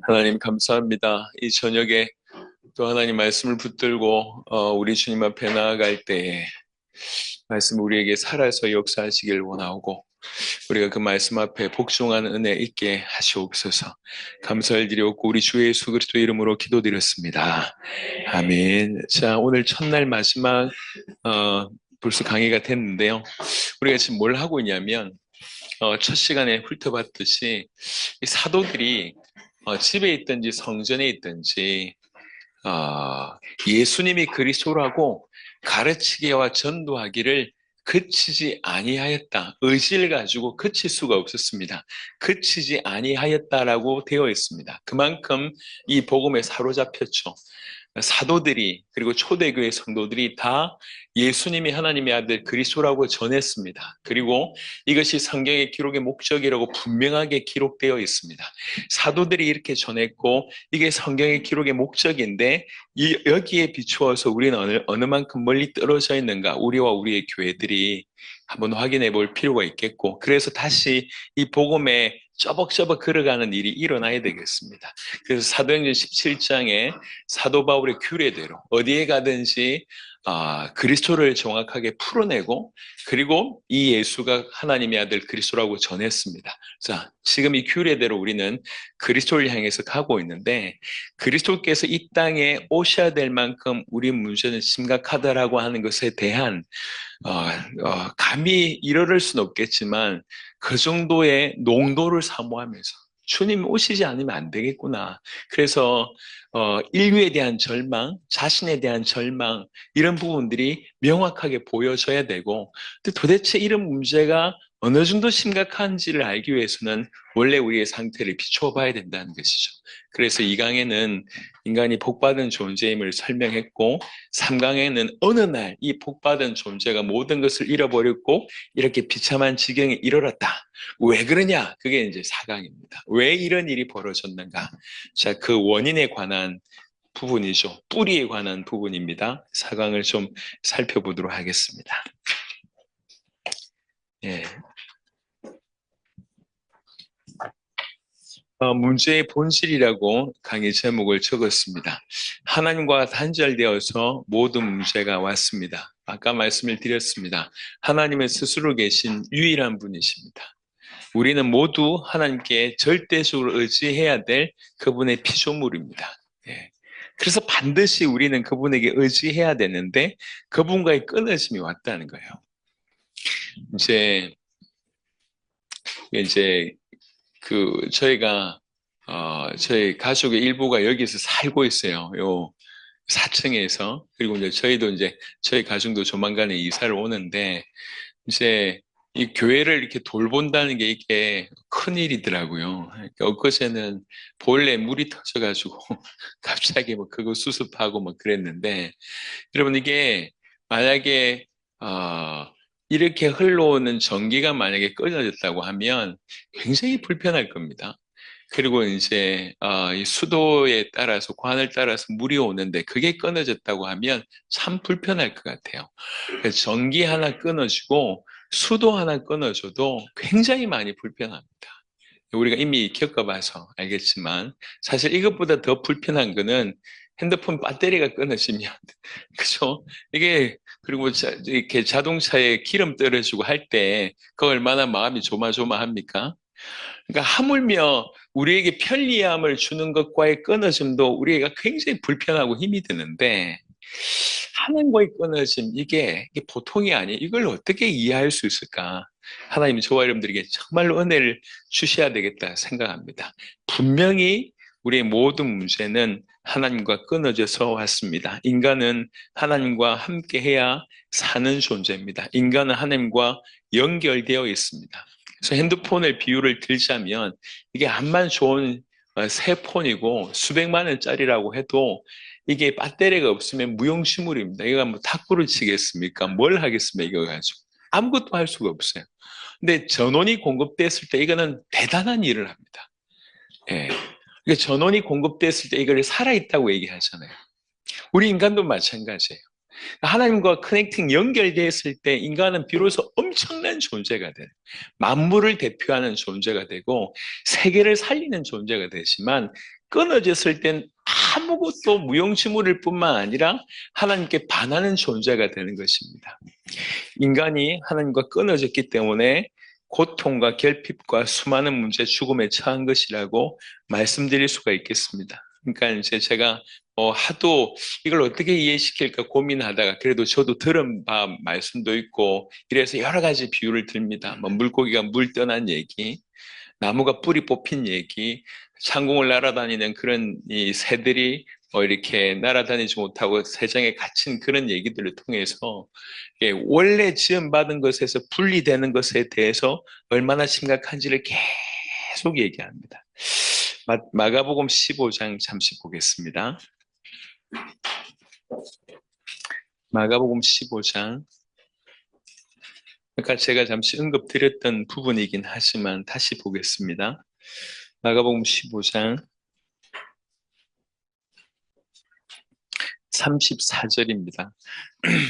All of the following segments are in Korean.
하나님 감사합니다. 이 저녁에 또 하나님 말씀을 붙들고 우리 주님 앞에 나아갈 때에 말씀 우리에게 살아서 역사하시길 원하고 우리가 그 말씀 앞에 복종한 은혜 있게 하시옵소서. 감사를 드렸고 우리 주 예수 그리스도 이름으로 기도드렸습니다. 아멘. 자, 오늘 첫날 마지막 벌써 강의가 됐는데요. 우리가 지금 뭘 하고 있냐면 첫 시간에 훑어봤듯이 이 사도들이 집에 있든지 성전에 있든지 예수님이 그리스도라고 가르치기와 전도하기를 그치지 아니하였다. 의지를 가지고 그칠 수가 없었습니다. 그치지 아니하였다라고 되어 있습니다. 그만큼 이 복음에 사로잡혔죠. 사도들이 그리고 초대교회 성도들이 다 예수님이 하나님의 아들 그리스도라고 전했습니다. 그리고 이것이 성경의 기록의 목적이라고 분명하게 기록되어 있습니다. 사도들이 이렇게 전했고 이게 성경의 기록의 목적인데 여기에 비추어서 우리는 어느 만큼 멀리 떨어져 있는가 우리와 우리의 교회들이 한번 확인해 볼 필요가 있겠고 그래서 다시 이 복음에 쩌벅쩌벅 걸어가는 일이 일어나야 되겠습니다. 그래서 사도행전 17장에 사도 바울의 규례대로 어디에 가든지 그리스도를 정확하게 풀어내고 그리고 이 예수가 하나님의 아들 그리스도라고 전했습니다. 자, 지금 이 규례대로 우리는 그리스도를 향해서 가고 있는데 그리스도께서 이 땅에 오셔야 될 만큼 우리 문제는 심각하다라고 하는 것에 대한 감히 이르를 수는 없겠지만 그 정도의 농도를 사모하면서 주님 오시지 않으면 안 되겠구나. 그래서 인류에 대한 절망, 자신에 대한 절망 이런 부분들이 명확하게 보여져야 되고 도대체 이런 문제가 어느 정도 심각한지를 알기 위해서는 원래 우리의 상태를 비추어 봐야 된다는 것이죠. 그래서 2강에는 인간이 복받은 존재임을 설명했고 3강에는 어느 날 이 복받은 존재가 모든 것을 잃어버렸고 이렇게 비참한 지경에 이르렀다. 왜 그러냐? 그게 이제 4강입니다. 왜 이런 일이 벌어졌는가? 자, 그 원인에 관한 부분이죠. 뿌리에 관한 부분입니다. 4강을 좀 살펴보도록 하겠습니다. 예. 문제의 본질이라고 강의 제목을 적었습니다. 하나님과 단절되어서 모든 문제가 왔습니다. 아까 말씀을 드렸습니다. 하나님은 스스로 계신 유일한 분이십니다. 우리는 모두 하나님께 절대적으로 의지해야 될 그분의 피조물입니다. 예. 그래서 반드시 우리는 그분에게 의지해야 되는데 그분과의 끊어짐이 왔다는 거예요. 이제 저희가 저희 가족의 일부가 여기서 살고 있어요. 요 4층에서. 그리고 이제 저희도 이제 저희 가정도 조만간에 이사를 오는데 이제 이 교회를 이렇게 돌본다는 게 이게 큰 일이더라고요. 그러니까 엊그제는 보일러에 물이 터져가지고 갑자기 뭐 그거 수습하고 뭐 그랬는데 여러분 이게 만약에 이렇게 흘러오는 전기가 만약에 끊어졌다고 하면 굉장히 불편할 겁니다. 그리고 이제 이 수도에 따라서 관을 따라서 물이 오는데 그게 끊어졌다고 하면 참 불편할 것 같아요. 그래서 전기 하나 끊어지고 수도 하나 끊어져도 굉장히 많이 불편합니다. 우리가 이미 겪어봐서 알겠지만 사실 이것보다 더 불편한 거는 핸드폰 배터리가 끊어지면 그죠? 이게 그리고 이렇게 자동차에 기름 떨어지고 할 때 그 얼마나 마음이 조마조마합니까? 그러니까 하물며 우리에게 편리함을 주는 것과의 끊어짐도 우리가 굉장히 불편하고 힘이 드는데 하나님과의 끊어짐 이게 보통이 아니에요. 이걸 어떻게 이해할 수 있을까? 하나님이 저와 여러분들에게 정말로 은혜를 주셔야 되겠다 생각합니다. 분명히 우리의 모든 문제는 하나님과 끊어져서 왔습니다. 인간은 하나님과 함께해야 사는 존재입니다. 인간은 하나님과 연결되어 있습니다. 그래서 핸드폰을 비유를 들자면 이게 암만 좋은 새 폰이고 수백만 원짜리라고 해도 이게 배터리가 없으면 무용지물입니다. 이거 뭐 탁구를 치겠습니까? 뭘 하겠습니까? 이거 가지고 아무것도 할 수가 없어요. 근데 전원이 공급됐을 때 이거는 대단한 일을 합니다. 예. 그러니까 전원이 공급됐을 때 이걸 살아있다고 얘기하잖아요. 우리 인간도 마찬가지예요. 하나님과 커넥팅 연결되었을 때 인간은 비로소 엄청난 존재가 돼요. 만물을 대표하는 존재가 되고 세계를 살리는 존재가 되지만 끊어졌을 땐 아무것도 무용지물일 뿐만 아니라 하나님께 반하는 존재가 되는 것입니다. 인간이 하나님과 끊어졌기 때문에 고통과 결핍과 수많은 문제, 죽음에 처한 것이라고 말씀드릴 수가 있겠습니다. 그러니까 이제 제가 하도 이걸 어떻게 이해시킬까 고민하다가 그래도 저도 들은 바 말씀도 있고 이래서 여러 가지 비유를 듭니다. 뭐 물고기가 물 떠난 얘기, 나무가 뿌리 뽑힌 얘기, 상공을 날아다니는 그런 이 새들이 이렇게 날아다니지 못하고 세상에 갇힌 그런 얘기들을 통해서 원래 지음받은 것에서 분리되는 것에 대해서 얼마나 심각한지를 계속 얘기합니다. 마가복음 15장 잠시 보겠습니다. 마가복음 15장. 그러니까 제가 잠시 언급드렸던 부분이긴 하지만 다시 보겠습니다. 마가복음 15장 34절입니다.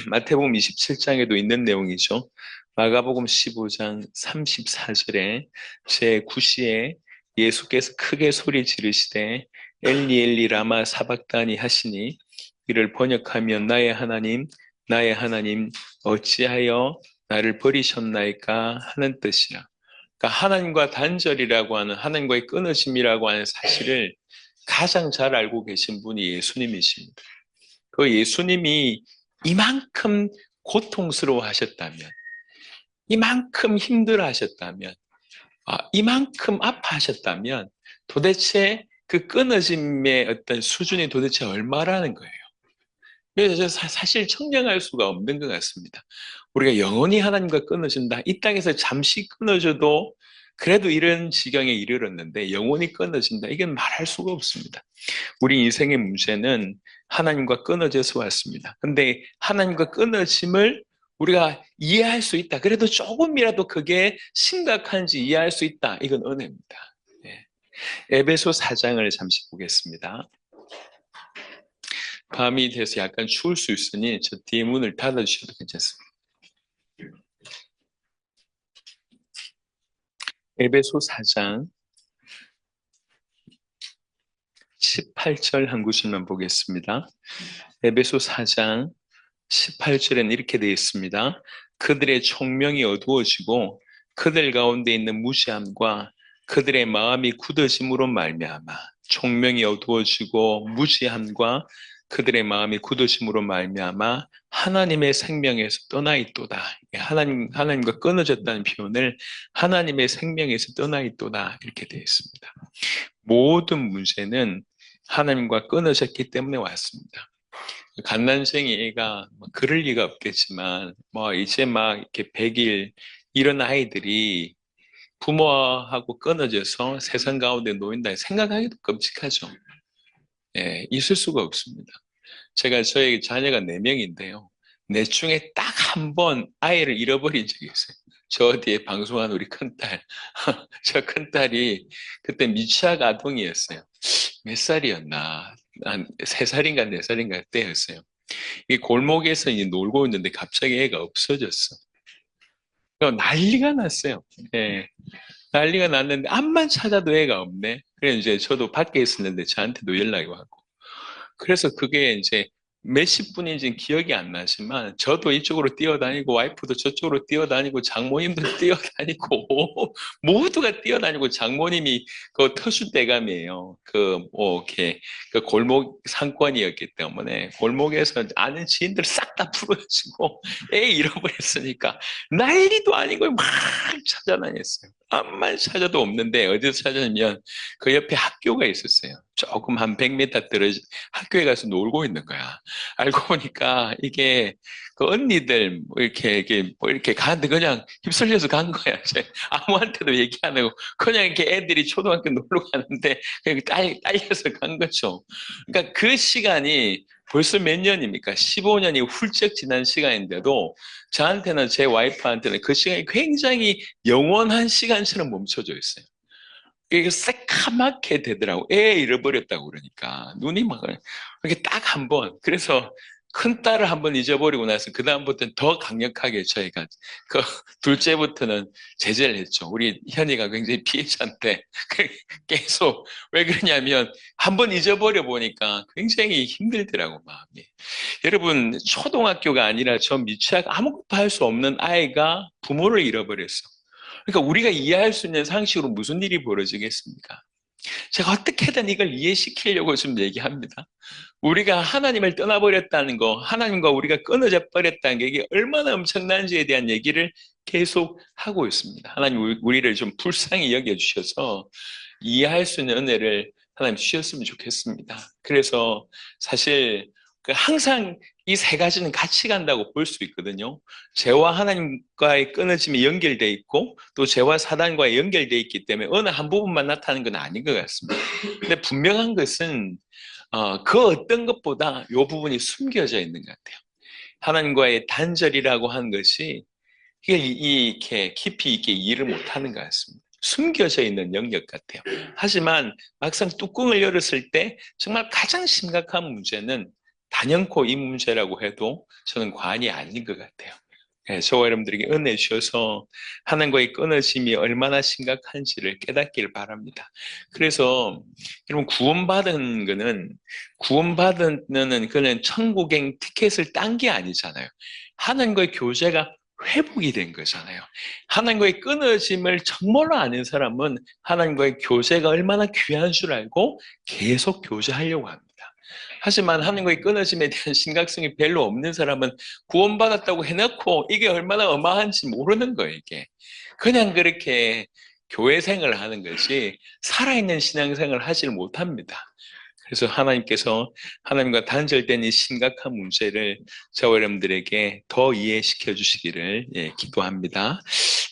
마태복음 27장에도 있는 내용이죠. 마가복음 15장 34절에 제9시에 예수께서 크게 소리 지르시되 엘리 엘리 라마 사박다니 하시니 이를 번역하면 나의 하나님 어찌하여 나를 버리셨나이까 하는 뜻이라. 그러니까 하나님과 단절이라고 하는, 하나님과의 끊어짐이라고 하는 사실을 가장 잘 알고 계신 분이 예수님이십니다. 그 예수님이 이만큼 고통스러워 하셨다면, 이만큼 힘들어 하셨다면, 이만큼 아파하셨다면 도대체 그 끊어짐의 어떤 수준이 도대체 얼마라는 거예요. 그래서 사실 청량할 수가 없는 것 같습니다. 우리가 영원히 하나님과 끊어진다. 이 땅에서 잠시 끊어져도 그래도 이런 지경에 이르렀는데 영원히 끊어진다. 이건 말할 수가 없습니다. 우리 인생의 문제는 하나님과 끊어져서 왔습니다. 근데 하나님과 끊어짐을 우리가 이해할 수 있다. 그래도 조금이라도 그게 심각한지 이해할 수 있다. 이건 은혜입니다. 에베소 4장을 잠시 보겠습니다. 밤이 돼서 약간 추울 수 있으니 저 뒤에 문을 닫아주셔도 괜찮습니다. 에베소 4장 18절 한 구절만 보겠습니다. 에베소 4장 18절에는 이렇게 되어 있습니다. 그들의 총명이 어두워지고 그들 가운데 있는 무지함과 그들의 마음이 굳어짐으로 말미암아. 총명이 어두워지고 무지함과 그들의 마음이 굳어짐으로 말미암아 하나님의 생명에서 떠나 있도다. 하나님과 끊어졌다는 표현을 하나님의 생명에서 떠나 있도다 이렇게 되어 있습니다. 모든 문제는 하나님과 끊어졌기 때문에 왔습니다. 갓난생이 애가 그럴 리가 없겠지만 이제 막 이렇게 100일 이런 아이들이 부모하고 끊어져서 세상 가운데 놓인다 생각하기도 끔찍하죠. 있을 수가 없습니다. 제가 저희 자녀가 4명인데요. 넷 중에 딱 한 번 아이를 잃어버린 적이 있어요. 저 뒤에 방송한 우리 큰딸. 저 큰딸이 그때 미취학 아동이었어요. 몇 살이었나? 한 3살인가 4살인가 때였어요. 이 골목에서 이제 놀고 있는데 갑자기 애가 없어졌어. 난리가 났어요. 난리가 났는데 암만 찾아도 애가 없네. 그래서 이제 저도 밖에 있었는데 저한테도 연락이 왔고. 그래서 그게 이제 몇십 분인지는 기억이 안 나지만 저도 이쪽으로 뛰어다니고 와이프도 저쪽으로 뛰어다니고 장모님도 뛰어다니고 모두가 뛰어다니고 장모님이 그 터줏대감이에요. 이렇게 그 골목 상권이었기 때문에 골목에서 아는 지인들 싹 다 풀어주고 애 잃어버렸으니까 난리도 아니고 막 찾아다녔어요. 암만 찾아도 없는데 어디서 찾았냐면 그 옆에 학교가 있었어요. 조금 한 100m 떨어진 학교에 가서 놀고 있는 거야. 알고 보니까 이게 그 언니들 이렇게 가는데 그냥 휩쓸려서 간 거야. 아무한테도 얘기 안 하고 그냥 이렇게 애들이 초등학교 놀러 가는데 그냥 딸려서 간 거죠. 그러니까 그 시간이 벌써 몇 년입니까? 15년이 훌쩍 지난 시간인데도 저한테는 제 와이프한테는 그 시간이 굉장히 영원한 시간처럼 멈춰져 있어요. 이게 새까맣게 되더라고. 애 잃어버렸다고 그러니까 눈이 막 이렇게 딱 한 번. 그래서 큰 딸을 한번 잊어버리고 나서 그 다음부터는 더 강력하게 저희가 그 둘째부터는 제재를 했죠. 우리 현이가 굉장히 피해자인데 계속 왜 그러냐면 한번 잊어버려 보니까 굉장히 힘들더라고 마음이. 여러분 초등학교가 아니라 저 미취학 아무것도 할 수 없는 아이가 부모를 잃어버렸어. 그러니까 우리가 이해할 수 있는 상식으로 무슨 일이 벌어지겠습니까? 제가 어떻게든 이걸 이해시키려고 좀 얘기합니다. 우리가 하나님을 떠나버렸다는 거, 하나님과 우리가 끊어져 버렸다는 게 이게 얼마나 엄청난지에 대한 얘기를 계속 하고 있습니다. 하나님 우리를 좀 불쌍히 여겨주셔서 이해할 수 있는 은혜를 하나님 주셨으면 좋겠습니다. 그래서 사실 항상 이 세 가지는 같이 간다고 볼 수 있거든요. 죄와 하나님과의 끊어짐이 연결되어 있고 또 죄와 사단과의 연결되어 있기 때문에 어느 한 부분만 나타나는 건 아닌 것 같습니다. 근데 분명한 것은 그 어떤 것보다 이 부분이 숨겨져 있는 것 같아요. 하나님과의 단절이라고 하는 것이 이렇게 깊이 있게 이해를 못하는 것 같습니다. 숨겨져 있는 영역 같아요. 하지만 막상 뚜껑을 열었을 때 정말 가장 심각한 문제는 단연코 이 문제라고 해도 저는 과언이 아닌 것 같아요. 저와 여러분들에게 은혜 주셔서 하나님과의 끊어짐이 얼마나 심각한지를 깨닫기를 바랍니다. 그래서 여러분 구원받은 그는 천국행 티켓을 딴 게 아니잖아요. 하나님과의 교제가 회복이 된 거잖아요. 하나님과의 끊어짐을 정말로 아는 사람은 하나님과의 교제가 얼마나 귀한 줄 알고 계속 교제하려고 합니다. 하지만 하나님과의 끊어짐에 대한 심각성이 별로 없는 사람은 구원받았다고 해놓고 이게 얼마나 어마한지 모르는 거예요, 이게. 그냥 그렇게 교회 생활을 하는 것이 살아있는 신앙생활을 하지를 못합니다. 그래서 하나님께서 하나님과 단절된 이 심각한 문제를 저와 여러분들에게 더 이해시켜 주시기를 기도합니다.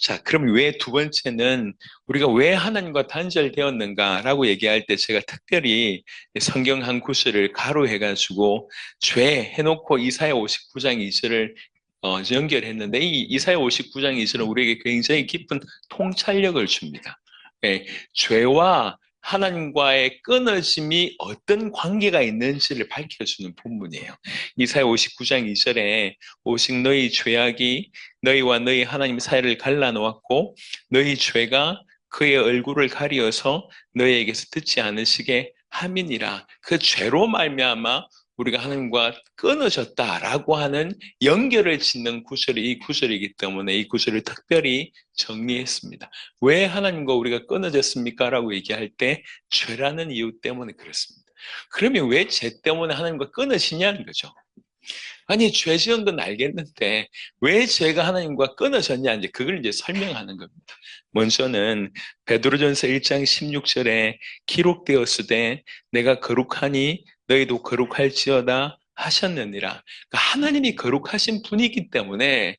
자, 그럼 왜 두 번째는 우리가 왜 하나님과 단절되었는가라고 얘기할 때 제가 특별히 성경 한 구절을 가로해가지고 죄 해놓고 이사야 59장 2절을 연결했는데 이 이사야 59장 2절은 우리에게 굉장히 깊은 통찰력을 줍니다. 죄와 하나님과의 끊어짐이 어떤 관계가 있는지를 밝혀주는 본문이에요. 이사야 59장 2절에 오직 너희 죄악이 너희와 너희 하나님 사이를 갈라놓았고 너희 죄가 그의 얼굴을 가리어서 너희에게서 듣지 않으시게 함이니라. 그 죄로 말미암아 우리가 하나님과 끊어졌다라고 하는 연결을 짓는 구절이 이 구절이기 때문에 이 구절을 특별히 정리했습니다. 왜 하나님과 우리가 끊어졌습니까? 라고 얘기할 때 죄라는 이유 때문에 그렇습니다. 그러면 왜 죄 때문에 하나님과 끊어지냐는 거죠. 아니 죄 지은 건 알겠는데 왜 죄가 하나님과 끊어졌냐 이제 그걸 이제 설명하는 겁니다. 먼저는 베드로전서 1장 16절에 기록되었으되 내가 거룩하니 너희도 거룩할지어다 하셨느니라. 그러니까 하나님이 거룩하신 분이기 때문에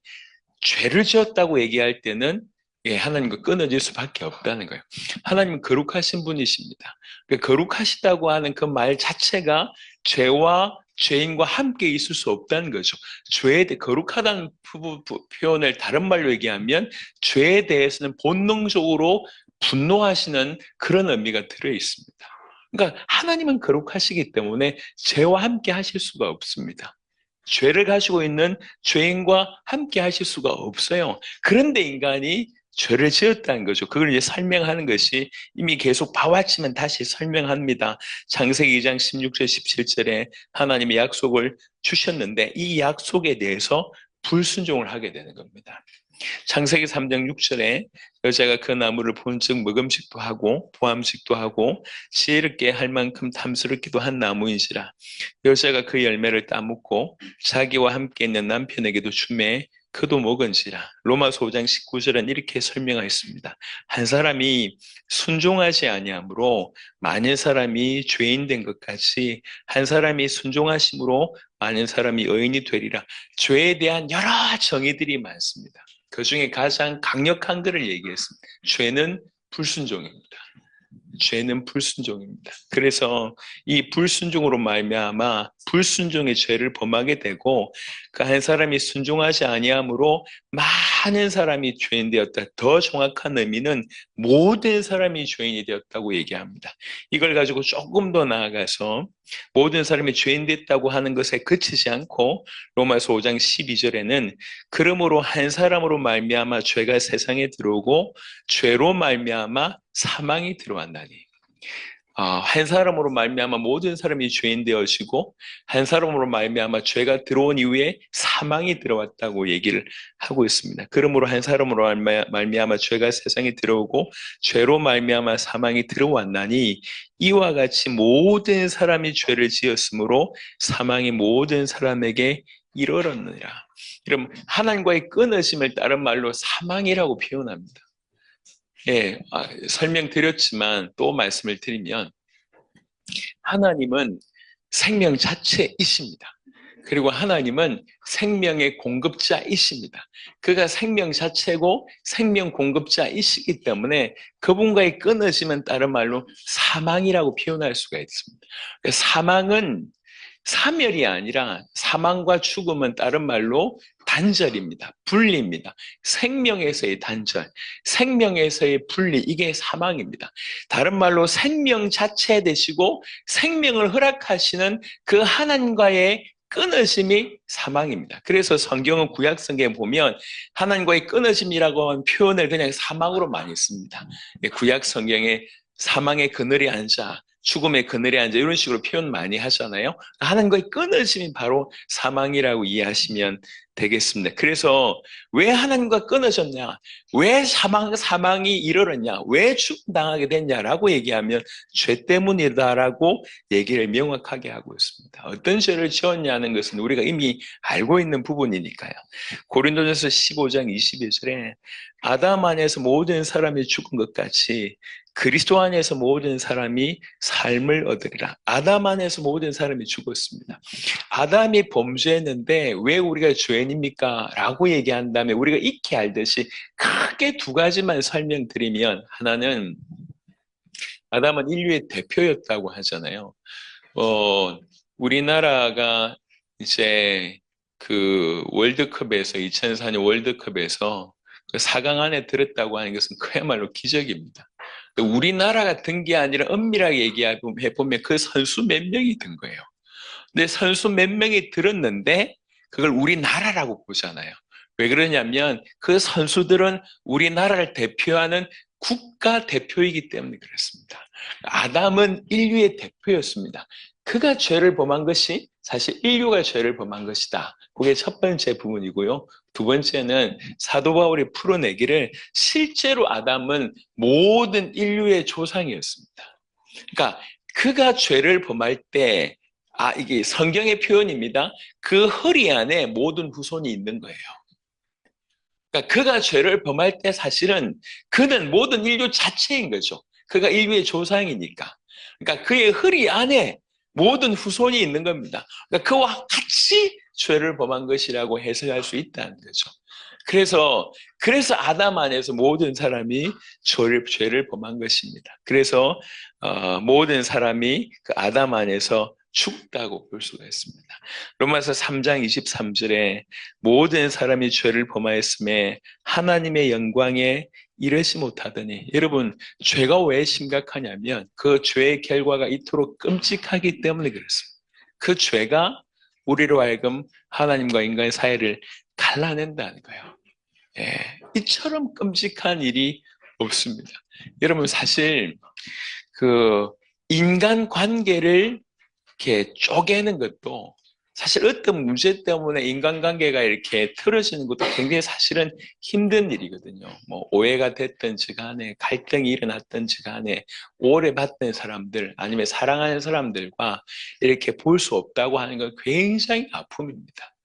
죄를 지었다고 얘기할 때는 하나님과 끊어질 수밖에 없다는 거예요. 하나님은 거룩하신 분이십니다. 거룩하시다고 하는 그 말 자체가 죄와 죄인과 함께 있을 수 없다는 거죠. 죄에 대해 거룩하다는 표현을 다른 말로 얘기하면 죄에 대해서는 본능적으로 분노하시는 그런 의미가 들어 있습니다. 그러니까 하나님은 거룩하시기 때문에 죄와 함께 하실 수가 없습니다. 죄를 가지고 있는 죄인과 함께 하실 수가 없어요. 그런데 인간이 죄를 지었다는 거죠. 그걸 이제 설명하는 것이 이미 계속 봐왔지만 다시 설명합니다. 창세기 2장 16절 17절에 하나님이 약속을 주셨는데 이 약속에 대해서 불순종을 하게 되는 겁니다. 창세기 3장 6절에 여자가 그 나무를 본즉 먹음직도 하고 보암직도 하고 지혜롭게 할 만큼 탐스럽기도 한 나무인지라 여자가 그 열매를 따먹고 자기와 함께 있는 남편에게도 주매 그도 먹은지라. 로마서 5장 19절은 이렇게 설명하였습니다. 한 사람이 순종하지 아니하므로 많은 사람이 죄인 된 것 같이 한 사람이 순종하심으로 많은 사람이 의인이 되리라. 죄에 대한 여러 정의들이 많습니다. 그 중에 가장 강력한 것을 얘기했습니다. 죄는 불순종입니다. 죄는 불순종입니다. 그래서 이 불순종으로 말미암아 불순종의 죄를 범하게 되고 그 한 사람이 순종하지 아니함으로 많은 사람이 죄인 되었다. 더 정확한 의미는 모든 사람이 죄인이 되었다고 얘기합니다. 이걸 가지고 조금 더 나아가서 모든 사람이 죄인 됐다고 하는 것에 그치지 않고 로마서 5장 12절에는 그러므로 한 사람으로 말미암아 죄가 세상에 들어오고 죄로 말미암아 사망이 들어왔나니. 한 사람으로 말미암아 모든 사람이 죄인 되어지고 한 사람으로 말미암아 죄가 들어온 이후에 사망이 들어왔다고 얘기를 하고 있습니다. 그러므로 한 사람으로 말미암아 죄가 세상에 들어오고 죄로 말미암아 사망이 들어왔나니 이와 같이 모든 사람이 죄를 지었으므로 사망이 모든 사람에게 이르렀느니라. 그럼 하나님과의 끊어짐을 다른 말로 사망이라고 표현합니다. 예, 설명드렸지만 또 말씀을 드리면 하나님은 생명 자체이십니다. 그리고 하나님은 생명의 공급자이십니다. 그가 생명 자체고 생명 공급자이시기 때문에 그분과의 끊어짐은 다른 말로 사망이라고 표현할 수가 있습니다. 사망은 사멸이 아니라 사망과 죽음은 다른 말로 단절입니다. 분리입니다. 생명에서의 단절, 생명에서의 분리, 이게 사망입니다. 다른 말로 생명 자체 되시고 생명을 허락하시는 그 하나님과의 끊어짐이 사망입니다. 그래서 성경은 구약 성경에 보면 하나님과의 끊어짐이라고 하는 표현을 그냥 사망으로 많이 씁니다. 구약 성경에 사망의 그늘에 앉아 죽음의 그늘에 앉아 이런 식으로 표현 많이 하잖아요. 하나님과의 끊어짐이 바로 사망이라고 이해하시면 되겠습니다. 그래서 왜 하나님과 끊어졌냐? 왜 사망이 이르렀냐? 왜 죽음당하게 됐냐라고 얘기하면 죄 때문이다라고 얘기를 명확하게 하고 있습니다. 어떤 죄를 지었냐는 것은 우리가 이미 알고 있는 부분이니까요. 고린도전서 15장 22절에 아담 안에서 모든 사람이 죽은 것 같이 그리스도 안에서 모든 사람이 삶을 얻으리라. 아담 안에서 모든 사람이 죽었습니다. 아담이 범죄했는데 왜 우리가 죄인입니까? 라고 얘기한다면 우리가 익히 알듯이 크게 두 가지만 설명드리면, 하나는 아담은 인류의 대표였다고 하잖아요. 우리나라가 이제 그 월드컵에서 2004년 월드컵에서 그 4강 안에 들었다고 하는 것은 그야말로 기적입니다. 우리나라가 든 게 아니라 엄밀하게 얘기해보면 그 선수 몇 명이 든 거예요. 근데 선수 몇 명이 들었는데 그걸 우리나라라고 보잖아요. 왜 그러냐면 그 선수들은 우리나라를 대표하는 국가 대표이기 때문에 그렇습니다. 아담은 인류의 대표였습니다. 그가 죄를 범한 것이 사실 인류가 죄를 범한 것이다. 그게 첫 번째 부분이고요. 두 번째는 사도 바울이 풀어내기를 실제로 아담은 모든 인류의 조상이었습니다. 그러니까 그가 죄를 범할 때, 이게 성경의 표현입니다. 그 허리 안에 모든 후손이 있는 거예요. 그러니까 그가 죄를 범할 때 사실은 그는 모든 인류 자체인 거죠. 그가 인류의 조상이니까. 그러니까 그의 허리 안에 모든 후손이 있는 겁니다. 그러니까 그와 같이 죄를 범한 것이라고 해석할 수 있다는 거죠. 그래서 아담 안에서 모든 사람이 죄를 범한 것입니다. 그래서 모든 사람이 그 아담 안에서 죽다고 볼 수가 있습니다. 로마서 3장 23절에 모든 사람이 죄를 범하였음에 하나님의 영광에 이르지 못하더니, 여러분 죄가 왜 심각하냐면 그 죄의 결과가 이토록 끔찍하기 때문에 그렇습니다. 그 죄가 우리로 하여금 하나님과 인간의 사이를 갈라낸다는 거예요. 이처럼 끔찍한 일이 없습니다. 여러분 사실 그 인간 관계를 이렇게 쪼개는 것도 사실 어떤 문제 때문에 인간관계가 이렇게 틀어지는 것도 굉장히 사실은 힘든 일이거든요. 뭐 오해가 됐든지 간에 갈등이 일어났든지 간에 오래 봤던 사람들 아니면 사랑하는 사람들과 이렇게 볼 수 없다고 하는 건 굉장히 아픔입니다.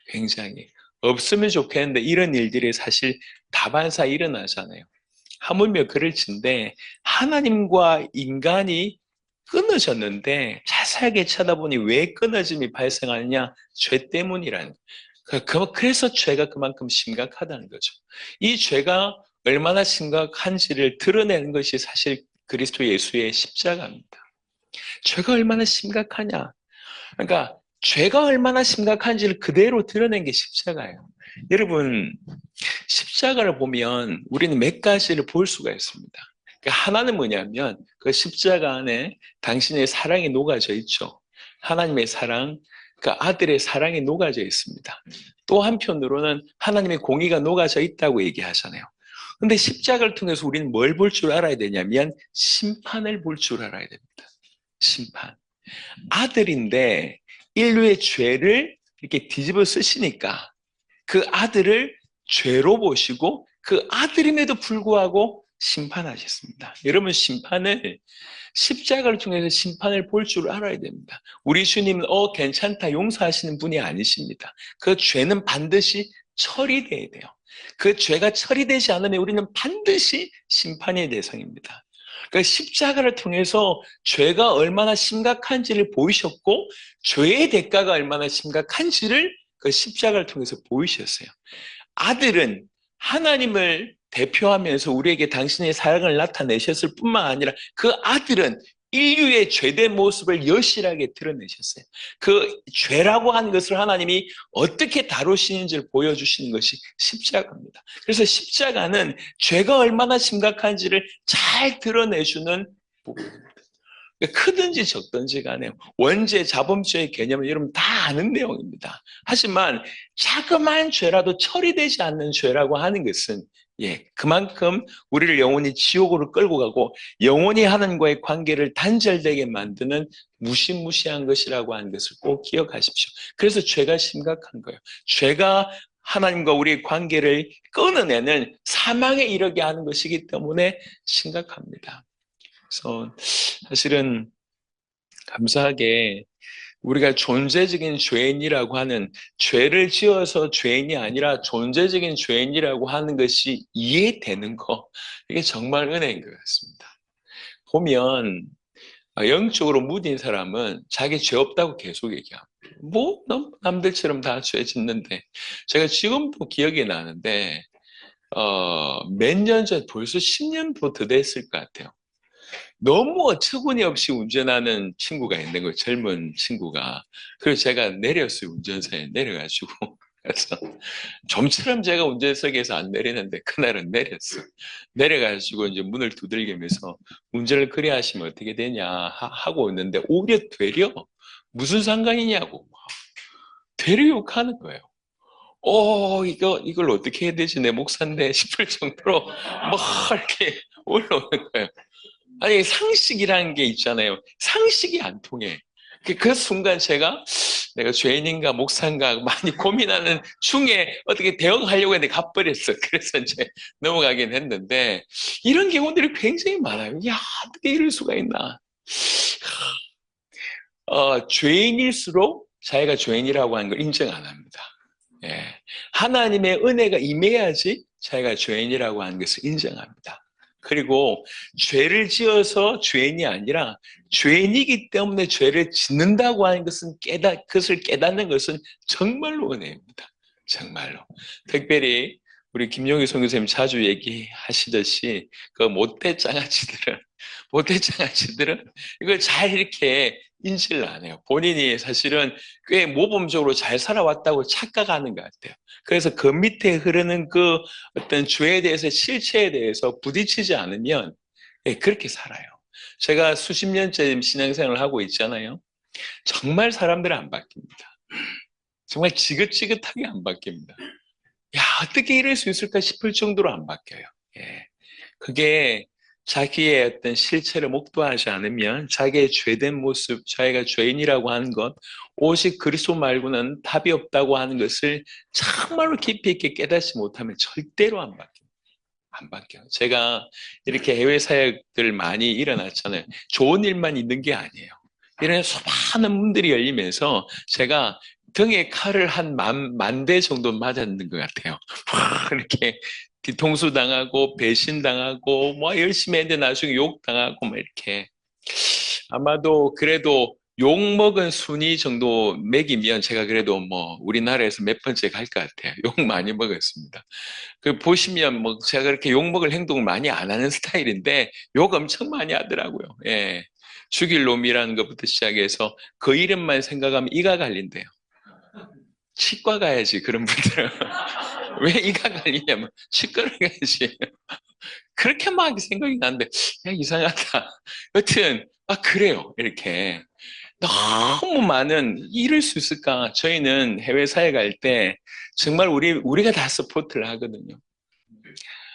굉장히. 없으면 좋겠는데 이런 일들이 사실 다반사 일어나잖아요. 하물며 그럴 진데 하나님과 인간이 끊어졌는데 자세하게 쳐다보니 왜 끊어짐이 발생하느냐? 죄 때문이라는 거예요. 그래서 죄가 그만큼 심각하다는 거죠. 이 죄가 얼마나 심각한지를 드러내는 것이 사실 그리스도 예수의 십자가입니다. 죄가 얼마나 심각하냐. 그러니까 죄가 얼마나 심각한지를 그대로 드러낸 게 십자가예요. 여러분, 십자가를 보면 우리는 몇 가지를 볼 수가 있습니다. 그러니까 하나는 뭐냐면 그 십자가 안에 당신의 사랑이 녹아져 있죠. 하나님의 사랑, 그 아들의 사랑이 녹아져 있습니다. 또 한편으로는 하나님의 공의가 녹아져 있다고 얘기하잖아요. 근데 십자가를 통해서 우리는 뭘 볼 줄 알아야 되냐면 심판을 볼 줄 알아야 됩니다. 심판. 아들인데 인류의 죄를 이렇게 뒤집어 쓰시니까 그 아들을 죄로 보시고 그 아들임에도 불구하고 심판하셨습니다. 여러분, 심판을 십자가를 통해서 심판을 볼 줄 알아야 됩니다. 우리 주님은 괜찮다 용서하시는 분이 아니십니다. 그 죄는 반드시 처리돼야 돼요. 그 죄가 처리되지 않으면 우리는 반드시 심판의 대상입니다. 그러니까 십자가를 통해서 죄가 얼마나 심각한지를 보이셨고 죄의 대가가 얼마나 심각한지를 그 십자가를 통해서 보이셨어요. 아들은 하나님을 대표하면서 우리에게 당신의 사랑을 나타내셨을 뿐만 아니라 그 아들은 인류의 죄된 모습을 여실하게 드러내셨어요. 그 죄라고 하는 것을 하나님이 어떻게 다루시는지를 보여주시는 것이 십자가입니다. 그래서 십자가는 죄가 얼마나 심각한지를 잘 드러내주는 부분입니다. 크든지 적든지 간에 원죄, 자범죄의 개념은 여러분 다 아는 내용입니다. 하지만 자그마한 죄라도 처리되지 않는 죄라고 하는 것은 그만큼 우리를 영원히 지옥으로 끌고 가고 영원히 하나님과의 관계를 단절되게 만드는 무시무시한 것이라고 하는 것을 꼭 기억하십시오. 그래서 죄가 심각한 거예요. 죄가 하나님과 우리의 관계를 끊어내는 사망에 이르게 하는 것이기 때문에 심각합니다. 그래서 사실은 감사하게 우리가 존재적인 죄인이라고 하는 죄를 지어서 죄인이 아니라 존재적인 죄인이라고 하는 것이 이해되는 거, 이게 정말 은혜인 것 같습니다. 보면 영적으로 무딘 사람은 자기 죄 없다고 계속 얘기합니다. 뭐 남들처럼 다 죄 짓는데, 제가 지금도 기억이 나는데 몇 년 전, 벌써 10년도 더 됐을 것 같아요. 너무 어처구니 없이 운전하는 친구가 있는 거예요. 젊은 친구가. 그래서 제가 내렸어요. 운전사에 내려가지고. 그래서 좀처럼 제가 운전석에서 안 내리는데 그날은 내렸어. 내려가지고 이제 문을 두들기면서 운전을 그리 하시면 어떻게 되냐 하고 있는데 오히려 되려 무슨 상관이냐고 되려 욕하는 거예요. 이걸 어떻게 해야 되지? 내 목사인데 싶을 정도로 막 이렇게 올라오는 거예요. 아니, 상식이라는 게 있잖아요. 상식이 안 통해. 그 순간 내가 죄인인가 목사인가 많이 고민하는 중에 어떻게 대응하려고 했는데 가버렸어. 그래서 이제 넘어가긴 했는데 이런 경우들이 굉장히 많아요. 야, 어떻게 이럴 수가 있나. 죄인일수록 자기가 죄인이라고 하는 걸 인정 안 합니다. 하나님의 은혜가 임해야지 자기가 죄인이라고 하는 것을 인정합니다. 그리고 죄를 지어서 죄인이 아니라 죄인이기 때문에 죄를 짓는다고 하는 것은 그것을 깨닫는 것은 정말로 은혜입니다. 정말로. 특별히 우리 김용희 선교사님 자주 얘기하시듯이 그 못된 장아찌들은 이걸 잘 이렇게 인지를 안 해요. 본인이 사실은 꽤 모범적으로 잘 살아왔다고 착각하는 것 같아요. 그래서 그 밑에 흐르는 그 어떤 죄에 대해서 실체에 대해서 부딪히지 않으면 그렇게 살아요. 제가 수십 년째 신앙생활을 하고 있잖아요. 정말 사람들은 안 바뀝니다. 정말 지긋지긋하게 안 바뀝니다. 야, 어떻게 이럴 수 있을까 싶을 정도로 안 바뀌어요. 그게 자기의 어떤 실체를 목도하지 않으면 자기의 죄된 모습, 자기가 죄인이라고 하는 것, 오직 그리스도 말고는 답이 없다고 하는 것을 정말로 깊이 있게 깨닫지 못하면 절대로 안 바뀝니다. 안 바뀌어요. 제가 이렇게 해외 사역들 많이 일어났잖아요. 좋은 일만 있는 게 아니에요. 이런 수많은 문들이 열리면서 제가 등에 칼을 한 만 대 정도 맞았는 것 같아요. 이렇게 뒤통수 당하고 배신 당하고 뭐 열심히 했는데 나중에 욕 당하고 뭐 이렇게. 아마도 그래도 욕먹은 순위 정도 매기면 제가 그래도 뭐 우리나라에서 몇 번째 갈 것 같아요. 욕 많이 먹었습니다. 그 보시면 뭐 제가 그렇게 욕먹을 행동을 많이 안 하는 스타일인데 욕 엄청 많이 하더라고요. 예. 죽일 놈이라는 것부터 시작해서 그 이름만 생각하면 이가 갈린대요. 치과 가야지 그런 분들은. 왜 이가 갈리냐면 치과를 가야지. 그렇게 막 생각이 나는데 야 이상하다. 여튼 그래요. 이렇게. 너무 많은 이럴 수 있을까? 저희는 해외 사회 갈 때 정말 우리가 다 서포트를 하거든요.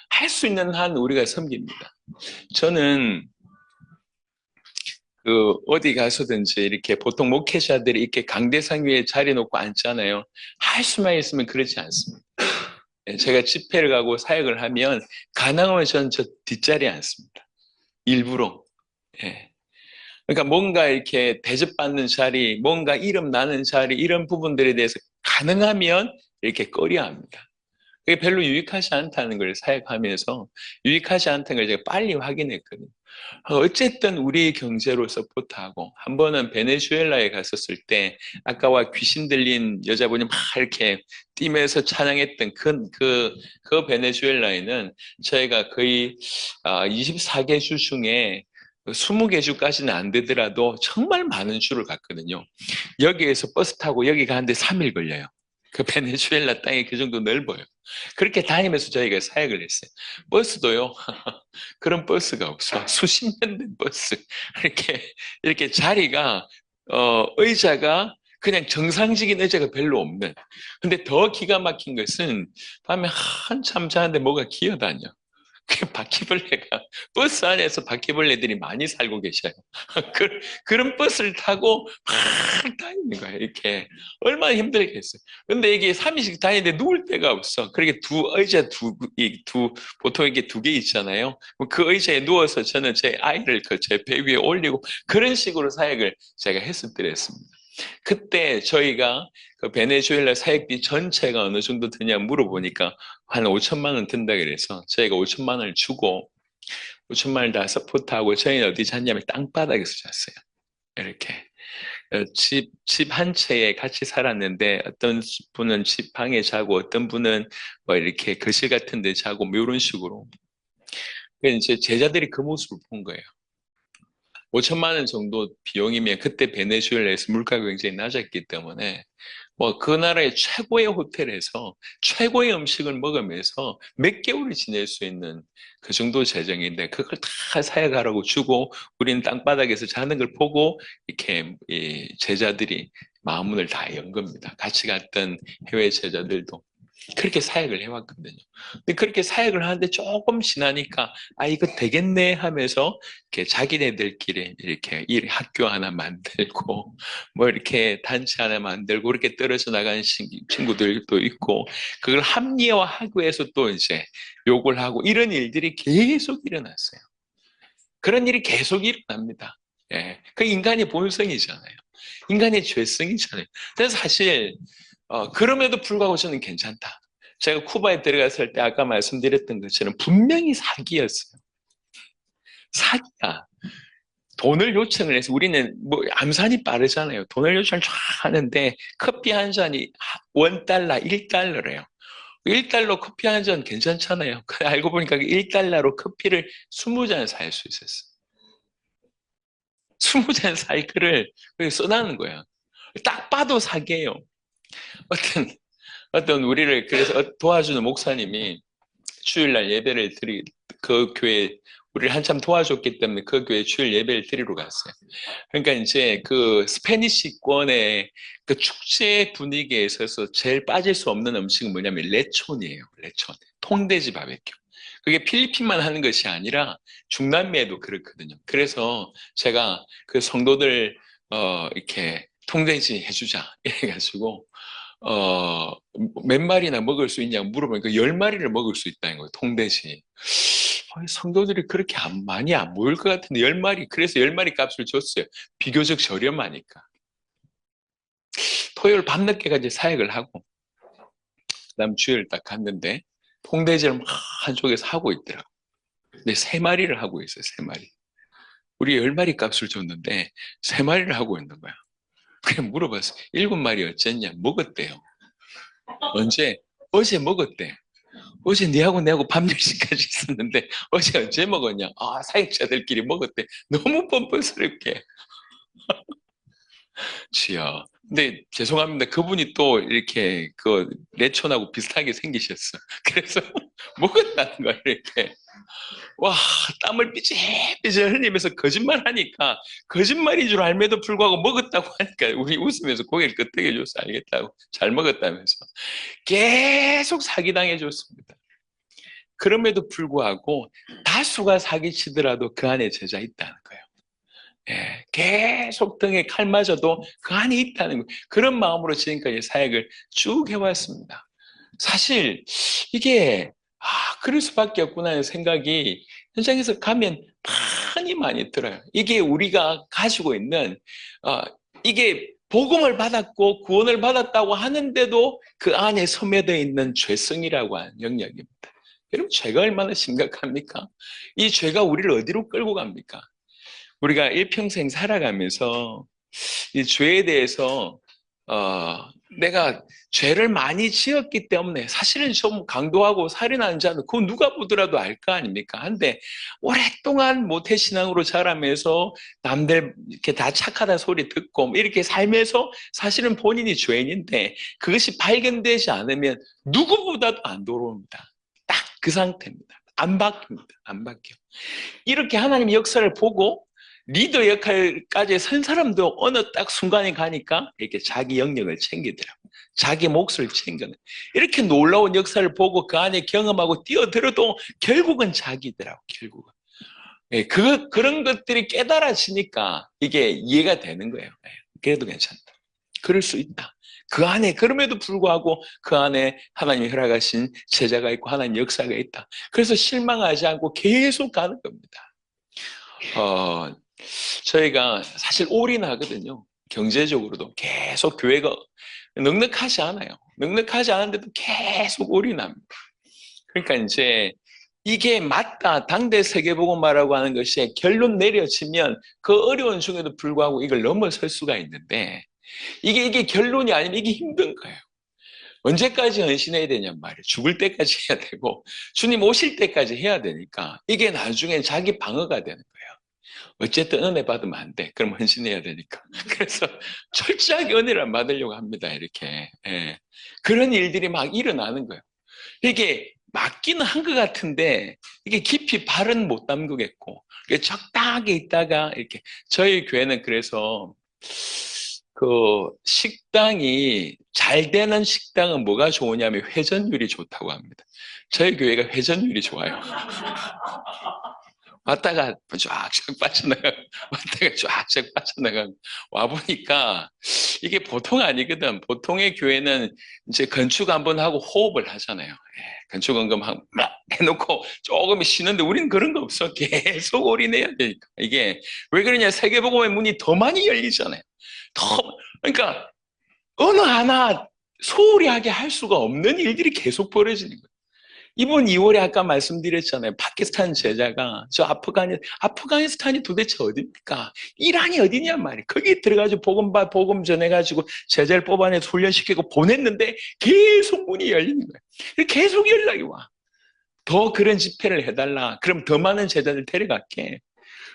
할 수 있는 한 우리가 섬깁니다. 저는 그 어디 가서든지 이렇게 보통 목회자들이 이렇게 강대상 위에 자리 놓고 앉잖아요. 할 수만 있으면 그렇지 않습니다. 예, 제가 집회를 가고 사역을 하면 가능하면 저는 저 뒷자리에 앉습니다. 일부러. 예. 그러니까 뭔가 이렇게 대접받는 자리, 뭔가 이름 나는 자리, 이런 부분들에 대해서 가능하면 이렇게 꺼려합니다. 그게 별로 유익하지 않다는 걸 사역하면서 유익하지 않다는 걸 제가 빨리 확인했거든요. 어쨌든 우리 경제로 서포트하고 한 번은 베네수엘라에 갔었을 때 아까와 귀신 들린 여자분이 막 이렇게 뛰면서 찬양했던 그 베네수엘라에는 저희가 거의 24개 주 중에 20개 주까지는 안 되더라도 정말 많은 주를 갔거든요. 여기에서 버스 타고 여기 가는데 3일 걸려요. 그 베네수엘라 땅이 그 정도 넓어요. 그렇게 다니면서 저희가 사역을 했어요. 버스도요. 그런 버스가 없어. 수십 년 된 버스. 이렇게 자리가 의자가 그냥 정상적인 의자가 별로 없는. 근데 더 기가 막힌 것은 밤에 한참 자는데 뭐가 기어다녀. 그 바퀴벌레가 버스 안에서 바퀴벌레들이 많이 살고 계셔요. 그런 버스를 타고 막 다니는 거예요. 이렇게 얼마나 힘들겠어요. 근데 이게 3일씩 다니는데 누울 데가 없어. 그렇게 의자 보통 이게 2개 있잖아요. 그 의자에 누워서 저는 제 아이를 그 제 배 위에 올리고 그런 식으로 사역을 제가 했었더랬습니다. 그때 저희가 그 베네수엘라 사역비 전체가 어느 정도 드냐 물어보니까 한 5천만 원 든다 그래서 저희가 5천만 원을 주고 5천만 원을 다 서포트하고 저희는 어디 잤냐면 땅바닥에서 잤어요. 이렇게 집 한 채에 같이 살았는데 어떤 분은 집 방에 자고 어떤 분은 뭐 이렇게 거실 같은 데 자고 뭐 이런 식으로. 그래서 이제 제자들이 그 모습을 본 거예요. 5천만 원 정도 비용이면 그때 베네수엘라에서 물가가 굉장히 낮았기 때문에 뭐 그 나라의 최고의 호텔에서 최고의 음식을 먹으면서 몇 개월을 지낼 수 있는 그 정도 재정인데 그걸 다 사역하라고 주고 우리는 땅바닥에서 자는 걸 보고 이렇게 이 제자들이 마음문을 다 연 겁니다. 같이 갔던 해외 제자들도 그렇게 사역을 해왔거든요. 근데 그렇게 사역을 하는데 조금 지나니까 이거 되겠네 하면서 이렇게 자기네들끼리 이렇게 학교 하나 만들고 뭐 이렇게 단체 하나 만들고 이렇게 떨어져 나가는 친구들도 있고 그걸 합리화하기 위해서 또 이제 욕을 하고 이런 일들이 계속 일어났어요. 그런 일이 계속 일어납니다. 예, 그 인간의 본성이잖아요. 인간의 죄성이잖아요. 그래서 사실 그럼에도 불구하고 저는 괜찮다. 제가 쿠바에 들어갔을 때 아까 말씀드렸던 것처럼 분명히 사기였어요. 사기야. 돈을 요청을 해서 우리는 뭐 암산이 빠르잖아요. 돈을 요청을 쫙 하는데 커피 한 잔이 $1, $1래요. 1달러 커피 한 잔 괜찮잖아요. 알고 보니까 1달러로 커피를 20잔 살 수 있었어요. 20잔 살 거를 써놨는 거야. 딱 봐도 사기예요. 어떤 우리를 그래서 도와주는 목사님이 주일날 예배를 그 교회 우리를 한참 도와줬기 때문에 그 교회 주일 예배를 드리러 갔어요. 그러니까 이제 그 스페니시권의 그 축제 분위기에 있어서 제일 빠질 수 없는 음식은 뭐냐면 레촌이에요. 레촌. 통돼지 바베큐. 그게 필리핀만 하는 것이 아니라 중남미에도 그렇거든요. 그래서 제가 그 성도들 이렇게 통돼지 해주자 이래가지고 몇 마리나 먹을 수 있냐고 물어보니까 10마리를 먹을 수 있다는 거예요, 통돼지. 성도들이 그렇게 많이 안 모일 것 같은데 10마리, 그래서 10마리 값을 줬어요. 비교적 저렴하니까. 토요일 밤늦게까지 사역을 하고, 그 다음 주일 딱 갔는데, 통돼지를 막 한쪽에서 하고 있더라고. 근데 3마리를 하고 있어요, 3마리. 우리 10마리 값을 줬는데 3마리를 하고 있는 거야. 그냥 물어봤어. 7마리 어쨌냐? 먹었대요. 언제? 어제 먹었대. 어제 니하고 내하고 밤 10시까지 있었는데 어제 언제 먹었냐? 아, 사역자들끼리 먹었대. 너무 뻔뻔스럽게. 주여. 근데 죄송합니다. 그분이 또 이렇게 그 레촌하고 비슷하게 생기셨어. 그래서 먹었다는 거야, 이렇게. 와, 땀을 삐질삐질 흘리면서 거짓말 하니까 거짓말인 줄 알면도 불구하고 먹었다고 하니까 우리 웃으면서 고개를 끄덕여줘서 알겠다고. 잘 먹었다면서. 계속 사기당해 줬습니다. 그럼에도 불구하고 다수가 사기치더라도 그 안에 제자 있다는 거예요. 예, 계속 등에 칼 맞아도 그 안에 있다는 거예요. 그런 마음으로 지금까지 사역을 쭉 해왔습니다. 사실 이게 그럴 수밖에 없구나 하는 생각이 현장에서 가면 많이 들어요. 이게 우리가 가지고 있는 이게 복음을 받았고 구원을 받았다고 하는데도 그 안에 소매되어 있는 죄성이라고 하는 영역입니다. 여러분, 죄가 얼마나 심각합니까? 이 죄가 우리를 어디로 끌고 갑니까? 우리가 일평생 살아가면서 이 죄에 대해서 내가 죄를 많이 지었기 때문에 사실은 좀 강도하고 살인하는 자는 그거 누가 보더라도 알 거 아닙니까? 한데 오랫동안 모태신앙으로 자라면서 남들 이렇게 다 착하다 소리 듣고 이렇게 살면서 사실은 본인이 죄인인데 그것이 발견되지 않으면 누구보다도 안 돌아옵니다. 딱 그 상태입니다. 안 바뀝니다. 안 바뀌어. 이렇게 하나님의 역사를 보고 리더 역할까지 선 사람도 어느 딱 순간에 가니까 이렇게 자기 영역을 챙기더라고. 자기 몫을 챙겨내. 이렇게 놀라운 역사를 보고 그 안에 경험하고 뛰어들어도 결국은 자기더라고, 결국은. 예, 그런 것들이 깨달아지니까 이게 이해가 되는 거예요. 예, 그래도 괜찮다. 그럴 수 있다. 그 안에, 그럼에도 불구하고 그 안에 하나님이 허락하신 제자가 있고 하나님 역사가 있다. 그래서 실망하지 않고 계속 가는 겁니다. 저희가 사실 올인하거든요. 경제적으로도 계속 교회가 넉넉하지 않아요. 넉넉하지 않은데도 계속 올인합니다. 그러니까 이제 이게 맞다. 당대 세계복음화라고 하는 것이 결론 내려지면 그 어려운 중에도 불구하고 이걸 넘어설 수가 있는데 이게 결론이 아니면 이게 힘든 거예요. 언제까지 헌신해야 되냔 말이에요. 죽을 때까지 해야 되고 주님 오실 때까지 해야 되니까 이게 나중에 자기 방어가 되는 거예요. 어쨌든 은혜 받으면 안 돼. 그럼 헌신해야 되니까. 그래서 철저하게 은혜를 받으려고 합니다. 이렇게. 예. 그런 일들이 막 일어나는 거예요. 이게 맞기는 한 것 같은데 이게 깊이 발은 못 담그겠고 적당하게 있다가 이렇게 저희 교회는 그래서 그 식당이 잘 되는 식당은 뭐가 좋으냐면 회전율이 좋다고 합니다. 저희 교회가 회전율이 좋아요. 왔다가 쫙쫙 빠져나가고 왔다가 쫙쫙 빠져나가고 와보니까 이게 보통 아니거든. 보통의 교회는 이제 건축 한번 하고 호흡을 하잖아요. 예, 건축 원금 막 해놓고 조금 쉬는데 우리는 그런 거 없어. 계속 올인해야 되니까. 이게 왜 그러냐. 세계복음의 문이 더 많이 열리잖아요. 그러니까 어느 하나 소홀히 하게 할 수가 없는 일들이 계속 벌어지는 거예요. 이번 2월에 아까 말씀드렸잖아요. 파키스탄 제자가 저 아프가니스탄이 도대체 어디입니까? 이란이 어디냔 말이에요. 거기 들어가지고 복음 전해가지고 제자를 뽑아내서 훈련시키고 보냈는데 계속 문이 열리는 거예요. 계속 연락이 와. 더 그런 집회를 해달라. 그럼 더 많은 제자들 데려갈게.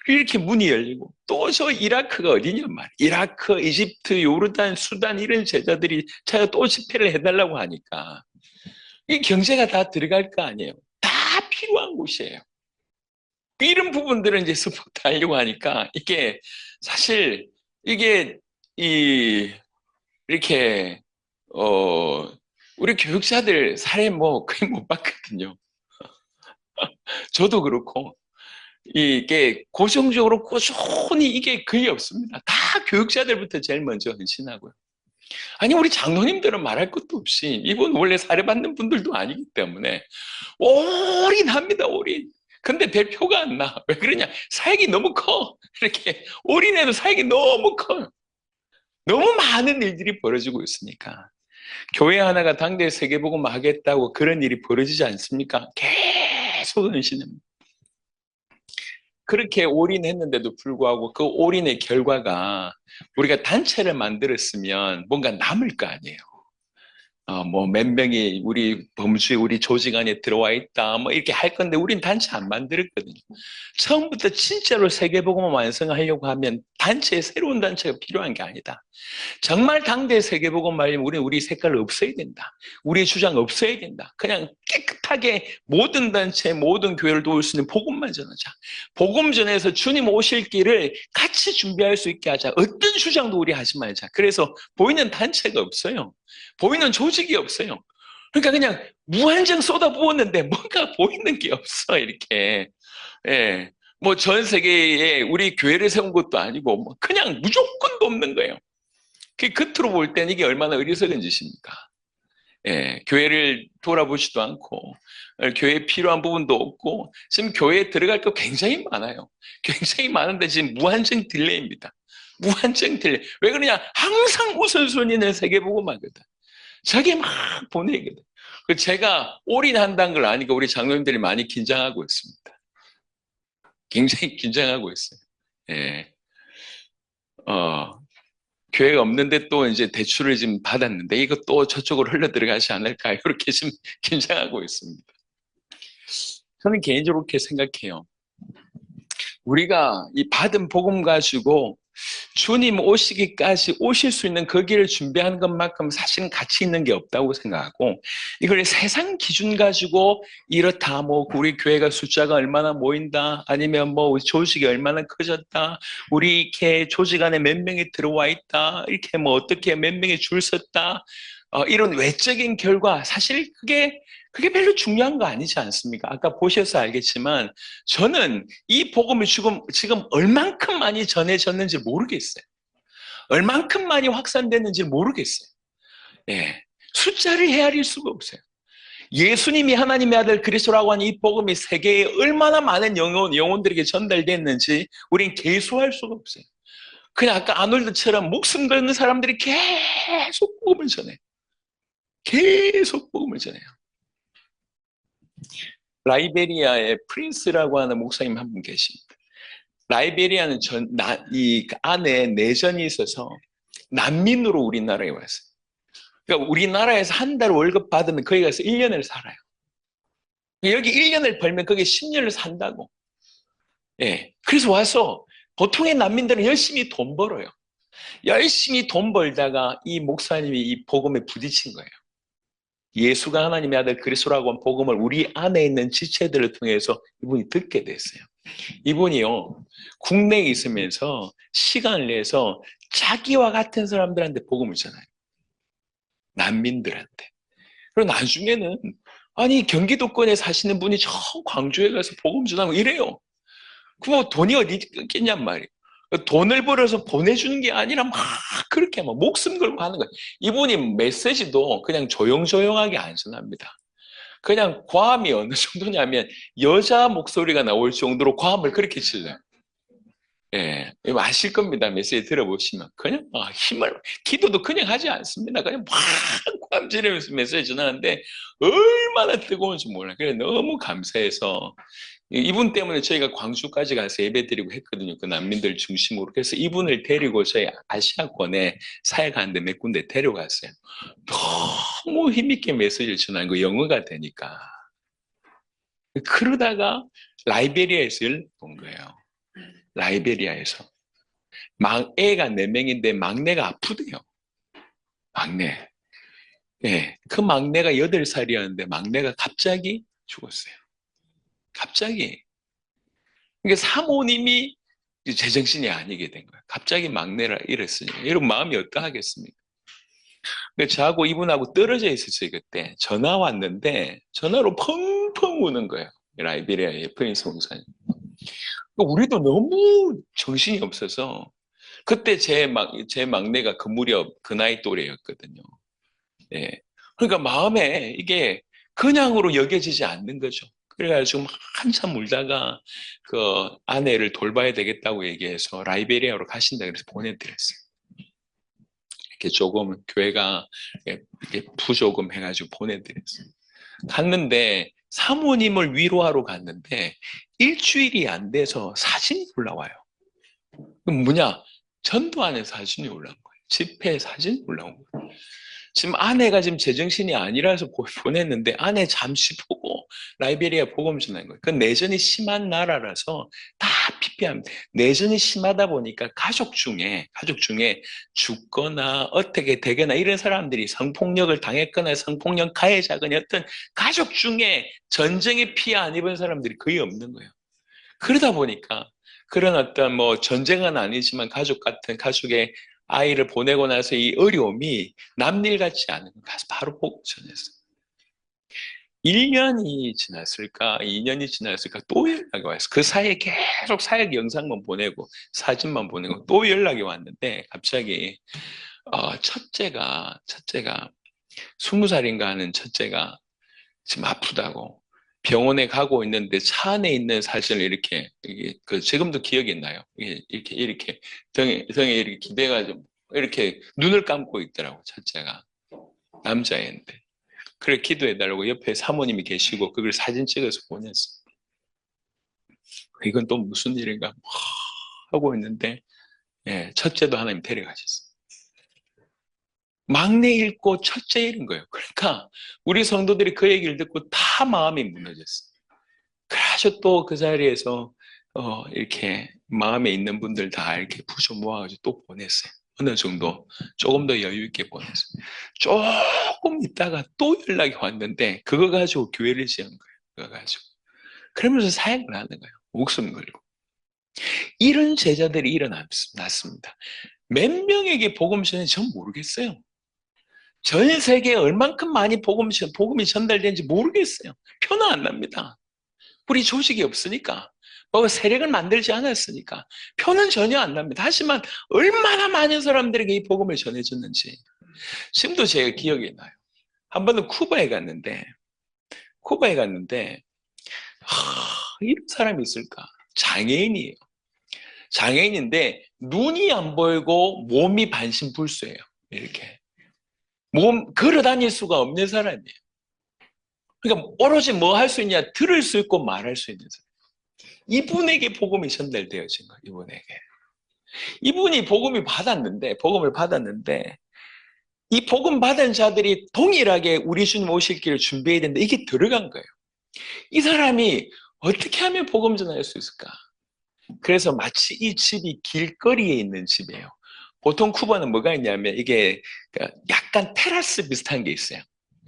이렇게 문이 열리고 또 저 이라크가 어디냔 말이에요. 이라크, 이집트, 요르단, 수단 이런 제자들이 자기가 또 집회를 해달라고 하니까 이 경제가 다 들어갈 거 아니에요. 다 필요한 곳이에요. 이런 부분들은 이제 서포트 하려고 하니까 이게 사실 이게 이렇게 우리 교육자들 사례 뭐 거의 못 봤거든요. 저도 그렇고 이게 고정적으로 꾸준히 이게 거의 없습니다. 다 교육자들부터 제일 먼저 헌신하고요. 아니 우리 장로님들은 말할 것도 없이 이분 원래 사례받는 분들도 아니기 때문에 올인합니다. 올인. 근데 대표가 안 나. 왜 그러냐. 사역이 너무 커. 이렇게 올인해도 사역이 너무 커요. 너무 많은 일들이 벌어지고 있으니까 교회 하나가 당대 세계복음 하겠다고 그런 일이 벌어지지 않습니까? 계속 헌신합니다. 그렇게 올인했는데도 불구하고 그 올인의 결과가 우리가 단체를 만들었으면 뭔가 남을 거 아니에요. 뭐 몇 명이 우리 범주에 우리 조직 안에 들어와 있다 뭐 이렇게 할 건데 우린 단체 안 만들었거든요. 처음부터 진짜로 세계복음을 완성하려고 하면 새로운 단체가 필요한 게 아니다. 정말 당대 세계복음 말이면 우리는 우리 색깔 없어야 된다. 우리의 주장 없어야 된다. 그냥 깨끗하게 모든 단체, 모든 교회를 도울 수 있는 복음만 전하자. 복음 전에서 주님 오실 길을 같이 준비할 수 있게 하자. 어떤 주장도 우리 하지 말자. 그래서 보이는 단체가 없어요. 보이는 조직이 없어요. 그러니까 그냥 무한정 쏟아부었는데 뭔가 보이는 게 없어, 이렇게. 예. 뭐 전 세계에 우리 교회를 세운 것도 아니고, 뭐 그냥 무조건도 없는 거예요. 그 겉으로 볼 때는 이게 얼마나 어리석은 짓입니까? 예. 교회를 돌아보지도 않고, 교회에 필요한 부분도 없고, 지금 교회에 들어갈 거 굉장히 많아요. 굉장히 많은데 지금 무한정 딜레이입니다. 무한정 딜레이. 왜 그러냐? 항상 우선순위는 세계복음하거든. 저게 막 보내거든. 제가 올인한다는 걸 아니까 우리 장로님들이 많이 긴장하고 있습니다. 굉장히 긴장하고 있어요. 예. 교회가 없는데 또 이제 대출을 지금 받았는데 이거 또 저쪽으로 흘러 들어가지 않을까 이렇게 지금 긴장하고 있습니다. 저는 개인적으로 그렇게 생각해요. 우리가 이 받은 복음 가지고 주님 오시기까지 오실 수 있는 그 길을 준비하는 것만큼 사실은 가치 있는 게 없다고 생각하고 이걸 세상 기준 가지고 이렇다 뭐 우리 교회가 숫자가 얼마나 모인다 아니면 뭐 조직이 얼마나 커졌다 우리 이렇게 조직 안에 몇 명이 들어와 있다 이렇게 뭐 어떻게 몇 명이 줄 섰다 이런 외적인 결과 사실 그게 별로 중요한 거 아니지 않습니까? 아까 보셔서 알겠지만 저는 이 복음이 지금 얼만큼 많이 전해졌는지 모르겠어요. 얼만큼 많이 확산됐는지 모르겠어요. 예, 숫자를 헤아릴 수가 없어요. 예수님이 하나님의 아들 그리스도라고 하는 이 복음이 세계에 얼마나 많은 영혼들에게 전달됐는지 우린 계수할 수가 없어요. 그냥 아까 아놀드처럼 목숨 걸는 사람들이 계속 복음을 전해요. 계속 복음을 전해요. 라이베리아의 프린스라고 하는 목사님 한 분 계십니다. 라이베리아는 이 안에 내전이 있어서 난민으로 우리나라에 왔어요. 그러니까 우리나라에서 한 달 월급 받으면 거기 가서 1년을 살아요. 여기 1년을 벌면 거기 10년을 산다고. 예. 그래서 와서 보통의 난민들은 열심히 돈 벌어요. 열심히 돈 벌다가 이 목사님이 이 복음에 부딪힌 거예요. 예수가 하나님의 아들 그리스도라고 한 복음을 우리 안에 있는 지체들을 통해서 이분이 듣게 됐어요. 이분이요, 국내에 있으면서 시간을 내서 자기와 같은 사람들한테 복음을 전해요. 난민들한테. 그리고 나중에는 아니 경기도권에 사시는 분이 저 광주에 가서 복음 전하고 이래요. 그뭐 돈이 어디 있겠냔 말이에요. 돈을 벌어서 보내주는 게 아니라 막 그렇게 막 목숨 걸고 하는 거예요. 이분이 메시지도 그냥 조용조용하게 안 전합니다. 그냥 과음이 어느 정도냐면 여자 목소리가 나올 정도로 과음을 그렇게 질러요. 예, 이거 아실 겁니다. 메시지 들어보시면. 그냥 기도도 그냥 하지 않습니다. 그냥 막 과음 지르면서 메시지 전하는데 얼마나 뜨거운지 몰라요. 그래 너무 감사해서 이분 때문에 저희가 광주까지 가서 예배드리고 했거든요. 그 난민들 중심으로. 그래서 이분을 데리고 저희 아시아권에 사역하는데 몇 군데 데려갔어요. 너무 힘있게 메시지를 전하는 거 영어가 되니까. 그러다가 라이베리아에서 연락 온 거예요. 라이베리아에서. 애가 4명인데 막내가 아프대요. 막내. 예, 그 막내가 8살이었는데 막내가 갑자기 죽었어요. 갑자기. 그러니까 사모님이 제정신이 아니게 된 거예요. 갑자기 막내를 잃었으니. 여러분 마음이 어떠하겠습니까? 저하고 이분하고 떨어져 있었어요. 그때 전화 왔는데 전화로 펑펑 우는 거예요. 라이베리아의 프린스 목사님. 우리도 너무 정신이 없어서 그때 제 막내가 그 무렵 그 나이 또래였거든요. 예. 그러니까 마음에 이게 그냥으로 여겨지지 않는 거죠. 그래가지고 한참 울다가 그 아내를 돌봐야 되겠다고 얘기해서 라이베리아로 가신다 그래서 보내드렸어요. 이렇게 조금 교회가 이렇게 부조금 해가지고 보내드렸어요. 갔는데 사모님을 위로하러 갔는데 일주일이 안 돼서 사진이 올라와요. 그럼 뭐냐? 전두환의 사진이 올라온 거예요. 집회 사진이 올라온 거예요. 지금 아내가 지금 제정신이 아니라서 보냈는데 아내 잠시 보고 라이베리아 복음 전한 거예요. 그 내전이 심한 나라라서 다 피폐합니다. 내전이 심하다 보니까 가족 중에 죽거나 어떻게 되거나 이런 사람들이 성폭력을 당했거나 성폭력 가해자거나 어떤 가족 중에 전쟁에 피해 안 입은 사람들이 거의 없는 거예요. 그러다 보니까 그런 어떤 뭐 전쟁은 아니지만 가족의 아이를 보내고 나서 이 어려움이 남일 같지 않은 거 가서 바로 보고 전했어요. 1년이 지났을까, 2년이 지났을까 또 연락이 왔어요. 그 사이에 계속 사역 영상만 보내고 사진만 보내고 또 연락이 왔는데 갑자기 첫째가 20살인가 하는 첫째가 지금 아프다고 병원에 가고 있는데 차 안에 있는 사진을 이렇게 지금도 기억이 나요. 이렇게 등에 이렇게 기대가지고 이렇게 눈을 감고 있더라고. 첫째가 남자애인데 그래 기도해달라고 옆에 사모님이 계시고 그걸 사진 찍어서 보냈어. 이건 또 무슨 일인가 하고 있는데 첫째도 하나님 데려가셨어. 막내 잃고 첫째 잃은 거예요. 그러니까 우리 성도들이 그 얘기를 듣고 다 마음이 무너졌어요. 그래서 또 그 자리에서 이렇게 마음에 있는 분들 다 이렇게 부셔 모아가지고 또 보냈어요. 어느 정도 조금 더 여유 있게 보냈어요. 조금 있다가 또 연락이 왔는데 그거 가지고 교회를 지은 거예요. 그거 가지고 그러면서 사역을 하는 거예요. 목숨 걸고. 이런 제자들이 일어났습니다. 몇 명에게 복음 전했는지 전 모르겠어요. 전 세계에 얼만큼 많이 복음이 전달되는지 모르겠어요. 표는 안 납니다. 우리 조직이 없으니까, 뭐 세력을 만들지 않았으니까 표는 전혀 안 납니다. 하지만 얼마나 많은 사람들에게 이 복음을 전해줬는지 지금도 제가 기억이 나요. 한 번은 쿠바에 갔는데 이런 사람이 있을까? 장애인이에요. 장애인인데 눈이 안 보이고 몸이 반신불수예요. 이렇게 걸어 다닐 수가 없는 사람이에요. 그러니까 오로지 뭐 할 수 있냐? 들을 수 있고 말할 수 있는 사람. 이분에게 복음이 전달되어진 거예요. 이분이 복음을 받았는데 이 복음 받은 자들이 동일하게 우리 주님 오실 길을 준비해야 되는데 이게 들어간 거예요. 이 사람이 어떻게 하면 복음 전할 수 있을까? 그래서 마치 이 집이 길거리에 있는 집이에요. 보통 쿠바는 뭐가 있냐면 이게 약간 테라스 비슷한 게 있어요.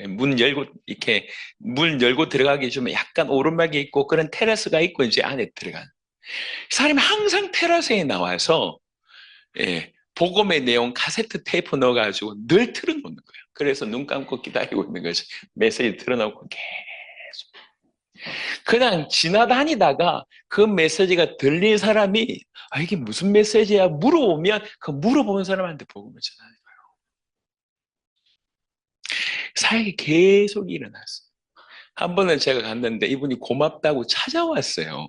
문 열고 들어가기 좀 약간 오르막이 있고 그런 테라스가 있고 이제 안에 들어간. 사람이 항상 테라스에 나와서 복음의 내용 카세트 테이프 넣어가지고 늘 틀어놓는 거예요. 그래서 눈 감고 기다리고 있는 거죠. 메시지 틀어놓고 계속. 그냥 지나다니다가 그 메시지가 들린 사람이 이게 무슨 메시지야 물어보면 그 물어보는 사람한테 복음을 전하는 거예요. 사역이 계속 일어났어요. 한 번은 제가 갔는데 이분이 고맙다고 찾아왔어요.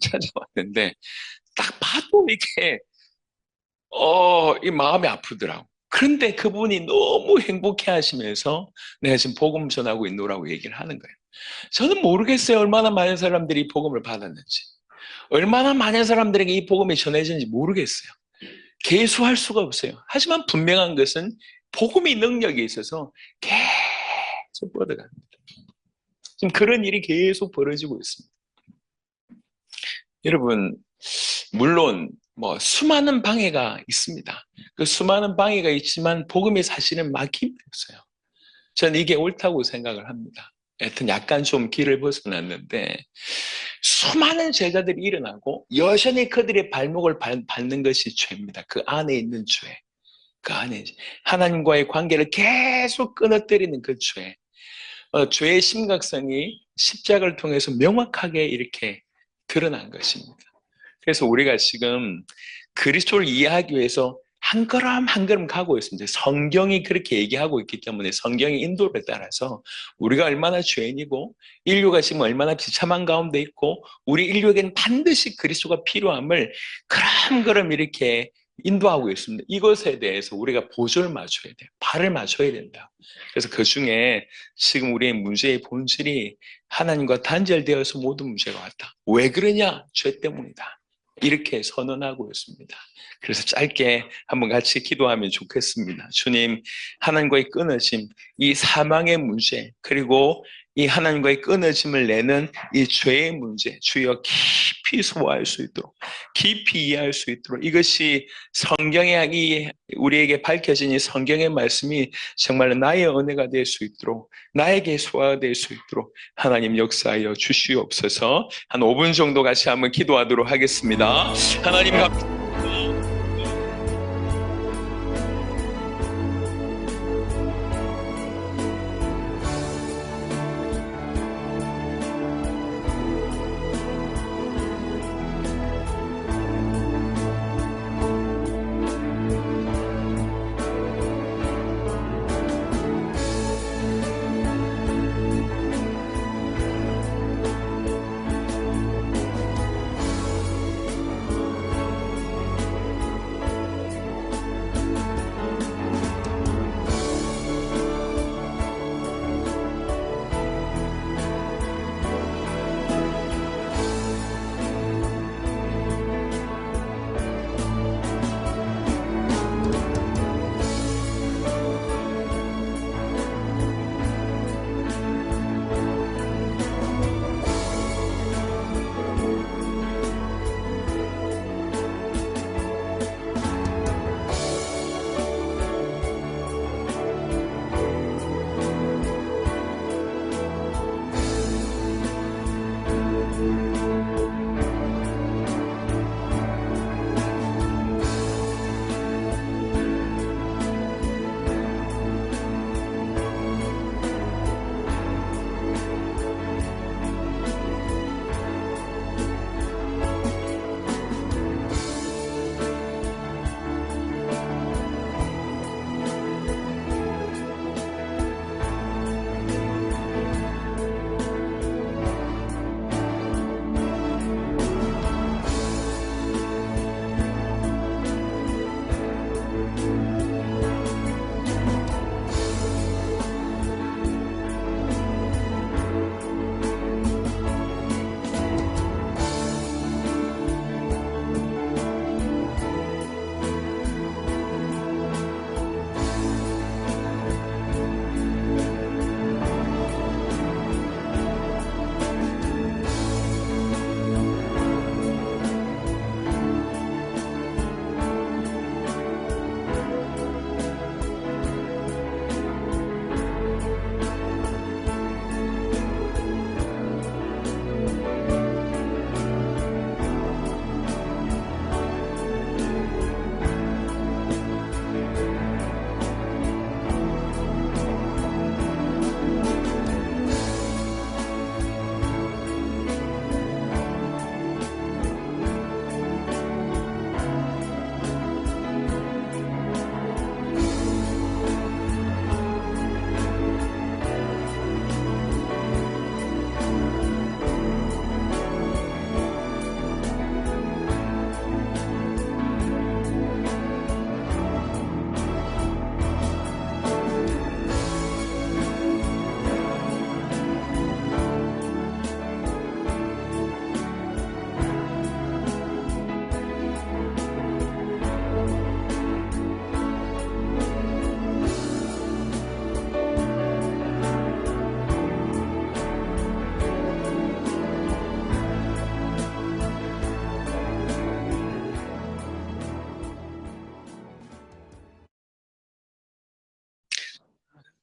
찾아왔는데 딱 봐도 이게 이 마음이 아프더라고. 그런데 그분이 너무 행복해 하시면서 내가 지금 복음 전하고 있노라고 얘기를 하는 거예요. 저는 모르겠어요. 얼마나 많은 사람들이 복음을 받았는지. 얼마나 많은 사람들에게 이 복음이 전해지는지 모르겠어요. 계수할 수가 없어요. 하지만 분명한 것은 복음의 능력이 있어서 계속 뻗어갑니다. 지금 그런 일이 계속 벌어지고 있습니다. 여러분, 물론 뭐 수많은 방해가 있습니다. 그 수많은 방해가 있지만 복음의 사실은 막힘이 없어요. 저는 이게 옳다고 생각을 합니다. 하여튼 약간 좀 길을 벗어났는데 수많은 제자들이 일어나고 여전히 그들의 발목을 밟는 것이 죄입니다. 그 안에 있는 죄. 그 안에 하나님과의 관계를 계속 끊어뜨리는 그 죄. 죄의 심각성이 십자가를 통해서 명확하게 이렇게 드러난 것입니다. 그래서 우리가 지금 그리스도를 이해하기 위해서 한 걸음 한 걸음 가고 있습니다. 성경이 그렇게 얘기하고 있기 때문에 성경의 인도를 따라서 우리가 얼마나 죄인이고 인류가 지금 얼마나 비참한 가운데 있고 우리 인류에게는 반드시 그리스도가 필요함을 걸음걸음 이렇게 인도하고 있습니다. 이것에 대해서 우리가 보조를 맞춰야 돼요. 발을 맞춰야 된다. 그래서 그 중에 지금 우리의 문제의 본질이 하나님과 단절되어서 모든 문제가 왔다. 왜 그러냐? 죄 때문이다. 이렇게 선언하고 있습니다. 그래서 짧게 한번 같이 기도하면 좋겠습니다. 주님, 하나님과의 끊어짐, 이 사망의 문제, 그리고 이 하나님과의 끊어짐을 내는 이 죄의 문제, 주여 깊이 소화할 수 있도록, 깊이 이해할 수 있도록, 이것이 성경의 우리에게 밝혀진 이 성경의 말씀이 정말로 나의 은혜가 될 수 있도록, 나에게 소화가 될 수 있도록 하나님 역사하여 주시옵소서. 한 5분 정도 같이 한번 기도하도록 하겠습니다. 하나님 감사합니다.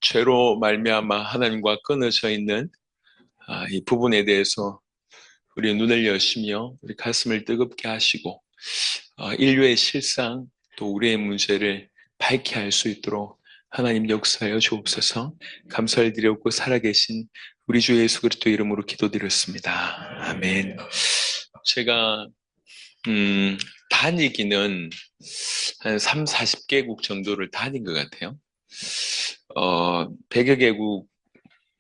죄로 말미암아 하나님과 끊어져 있는 이 부분에 대해서 우리 눈을 여시며 우리 가슴을 뜨겁게 하시고 인류의 실상 또 우리의 문제를 밝게 할 수 있도록 하나님 역사하여 주옵소서. 감사를 드렸고 살아계신 우리 주 예수 그리스도 이름으로 기도드렸습니다. 아멘. 제가 다니기는 한 3, 40개국 정도를 다닌 것 같아요. 100여 개국,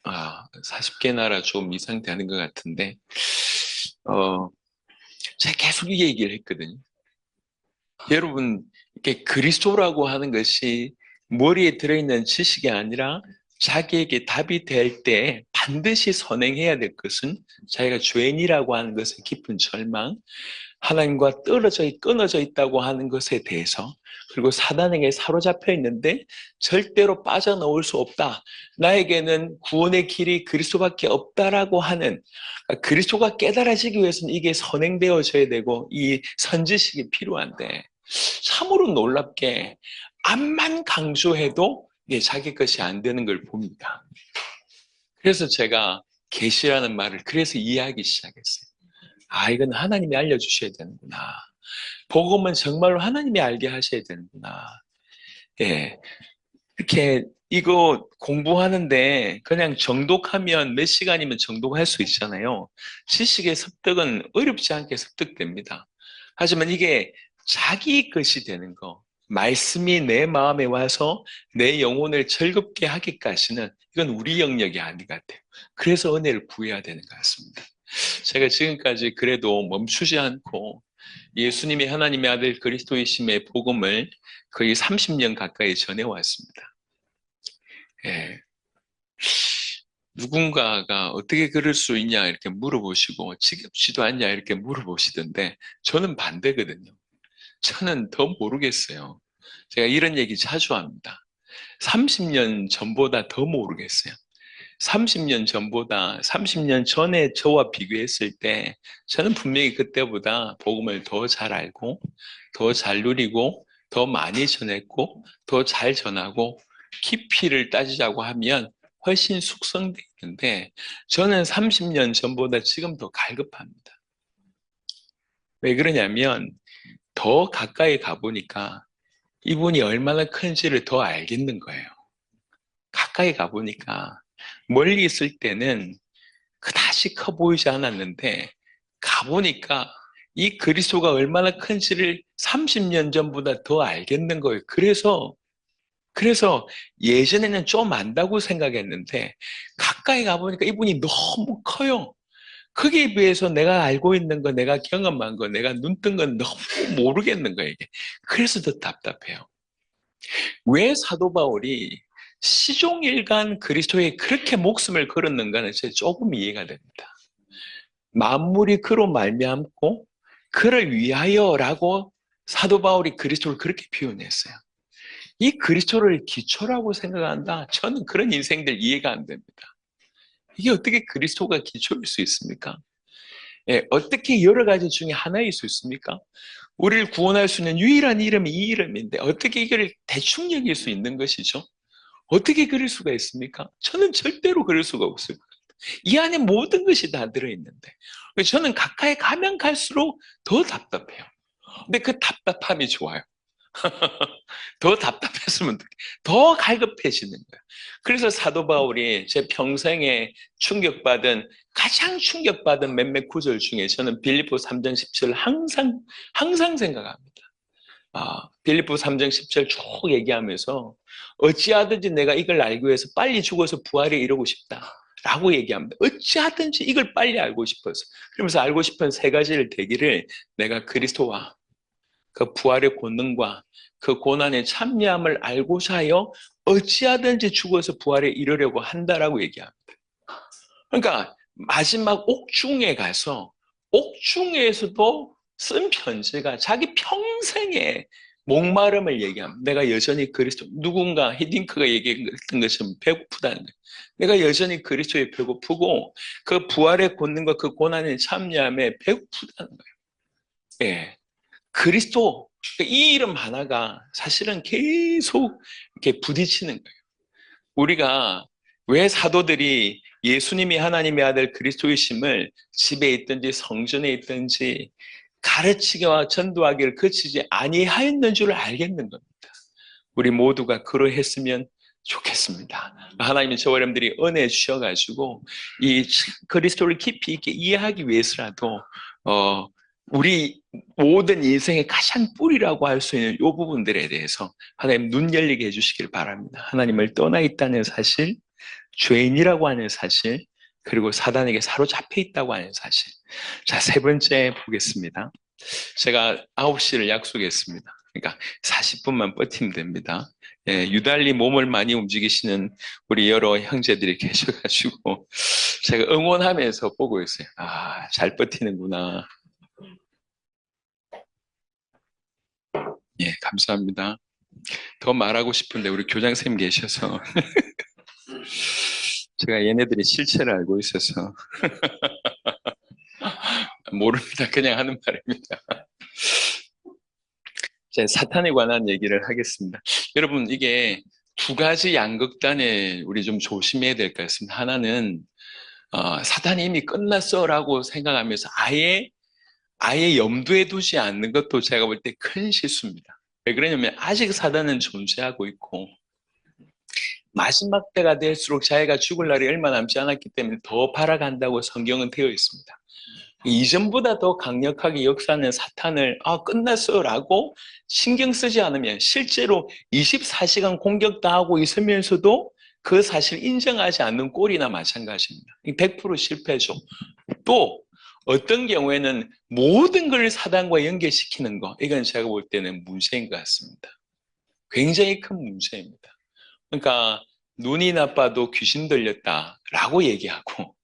40개 나라 좀 이상 되는 것 같은데, 제가 계속 이 얘기를 했거든요. 여러분, 그리스도라고 하는 것이 머리에 들어있는 지식이 아니라 자기에게 답이 될 때 반드시 선행해야 될 것은 자기가 죄인이라고 하는 것의 깊은 절망, 하나님과 끊어져 있다고 하는 것에 대해서, 그리고 사단에게 사로잡혀 있는데 절대로 빠져나올 수 없다. 나에게는 구원의 길이 그리스도밖에 없다라고 하는, 그리스도가 깨달아지기 위해서는 이게 선행되어져야 되고 이 선지식이 필요한데, 참으로 놀랍게 암만 강조해도 이게 자기 것이 안 되는 걸 봅니다. 그래서 제가 계시라는 말을 그래서 이해하기 시작했어요. 아, 이건 하나님이 알려주셔야 되는구나. 복음은 정말로 하나님이 알게 하셔야 되는구나. 예. 이렇게 이거 공부하는데 그냥 정독하면 몇 시간이면 정독할 수 있잖아요. 지식의 습득은 어렵지 않게 습득됩니다. 하지만 이게 자기 것이 되는 거, 말씀이 내 마음에 와서 내 영혼을 즐겁게 하기까지는 이건 우리 영역이 아닌 것 같아요. 그래서 은혜를 구해야 되는 것 같습니다. 제가 지금까지 그래도 멈추지 않고 예수님이 하나님의 아들 그리스도이심의 복음을 거의 30년 가까이 전해왔습니다. 예. 누군가가 어떻게 그럴 수 있냐 이렇게 물어보시고 지겹지도 않냐 이렇게 물어보시던데 저는 반대거든요. 저는 더 모르겠어요. 제가 이런 얘기 자주 합니다. 30년 전보다 더 모르겠어요. 30년 전보다 30년 전에 저와 비교했을 때 저는 분명히 그때보다 복음을 더 잘 알고 더 잘 누리고 더 많이 전했고 더 잘 전하고 깊이를 따지자고 하면 훨씬 숙성되어 있는데 저는 30년 전보다 지금 더 갈급합니다. 왜 그러냐면 더 가까이 가보니까 이분이 얼마나 큰지를 더 알겠는 거예요. 가까이 가보니까 멀리 있을 때는 그다지 커 보이지 않았는데 가보니까 이 그리스도가 얼마나 큰지를 30년 전보다 더 알겠는 거예요. 그래서 예전에는 좀 안다고 생각했는데 가까이 가보니까 이분이 너무 커요. 거기에 비해서 내가 알고 있는 거, 내가 경험한 거, 내가 눈뜬 건 너무 모르겠는 거예요. 이게. 그래서 더 답답해요. 왜 사도 바울이 시종일관 그리스도에 그렇게 목숨을 걸었는가는 제 조금 이해가 됩니다. 만물이 그로 말미암고 그를 위하여라고 사도 바울이 그리스도를 그렇게 표현했어요. 이 그리스도를 기초라고 생각한다. 저는 그런 인생들 이해가 안 됩니다. 이게 어떻게 그리스도가 기초일 수 있습니까? 예, 어떻게 여러 가지 중에 하나일 수 있습니까? 우리를 구원할 수 있는 유일한 이름이 이 이름인데 어떻게 이걸 대충 여길 수 있는 것이죠? 어떻게 그럴 수가 있습니까? 저는 절대로 그럴 수가 없어요. 이 안에 모든 것이 다 들어있는데 저는 가까이 가면 갈수록 더 답답해요. 근데 그 답답함이 좋아요. 더 답답했으면 더 갈급해지는 거예요. 그래서 사도 바울이 제 평생에 가장 충격받은 몇몇 구절 중에 저는 빌립보 3장 17 항상 생각합니다. 빌립보 3장 10절 쭉 얘기하면서 어찌하든지 내가 이걸 알기 위해서 빨리 죽어서 부활에 이르고 싶다 라고 얘기합니다. 어찌하든지 이걸 빨리 알고 싶어서. 그러면서 알고 싶은 세 가지를 되기를 내가 그리스도와 그 부활의 권능과 그 고난의 참여함을 알고자 하여 어찌하든지 죽어서 부활에 이르려고 한다라고 얘기합니다. 그러니까 마지막 옥중에 가서 옥중에서도 쓴 편지가 자기 평생의 목마름을 얘기합니다. 내가 여전히 그리스도, 누군가 히딩크가 얘기했던 것처럼 배고프다는 거예요. 내가 여전히 그리스도에 배고프고 그 부활의 권능과 그 고난의 참여함에 배고프다는 거예요. 예. 그리스도, 이 이름 하나가 사실은 계속 이렇게 부딪히는 거예요. 우리가 왜 사도들이 예수님이 하나님의 아들 그리스도이심을 집에 있든지 성전에 있든지 가르치기와 전도하기를 그치지 아니하였는 줄 알겠는 겁니다. 우리 모두가 그러했으면 좋겠습니다. 하나님이 저와 여러분들이 은혜 주셔가지고 이 그리스도를 깊이 있게 이해하기 위해서라도 우리 모든 인생의 가장 뿌리라고 할 수 있는 이 부분들에 대해서 하나님 눈 열리게 해주시길 바랍니다. 하나님을 떠나 있다는 사실, 죄인이라고 하는 사실, 그리고 사단에게 사로잡혀 있다고 하는 사실. 자, 세 번째 보겠습니다. 제가 9시를 약속했습니다. 그러니까 40분만 버티면 됩니다. 예, 유달리 몸을 많이 움직이시는 우리 여러 형제들이 계셔가지고 제가 응원하면서 보고 있어요. 아, 잘 버티는구나. 예, 감사합니다. 더 말하고 싶은데 우리 교장 선생님 계셔서 제가 얘네들이 실체를 알고 있어서 모릅니다. 그냥 하는 말입니다. 제 사탄에 관한 얘기를 하겠습니다. 여러분, 이게 두 가지 양극단에 우리 좀 조심해야 될 것 같습니다. 하나는 사탄이 이미 끝났어라고 생각하면서 아예 염두에 두지 않는 것도 제가 볼 때 큰 실수입니다. 왜 그러냐면 아직 사단은 존재하고 있고 마지막 때가 될수록 자기가 죽을 날이 얼마 남지 않았기 때문에 더 발아간다고 성경은 되어 있습니다. 이전보다 더 강력하게 역사하는 사탄을 끝났어라고 신경 쓰지 않으면 실제로 24시간 공격당하고 있으면서도 그 사실 인정하지 않는 꼴이나 마찬가지입니다. 100% 실패죠. 또 어떤 경우에는 모든 걸 사단과 연결시키는 거, 이건 제가 볼 때는 문제인 것 같습니다. 굉장히 큰 문제입니다. 그러니까 눈이 나빠도 귀신 들렸다라고 얘기하고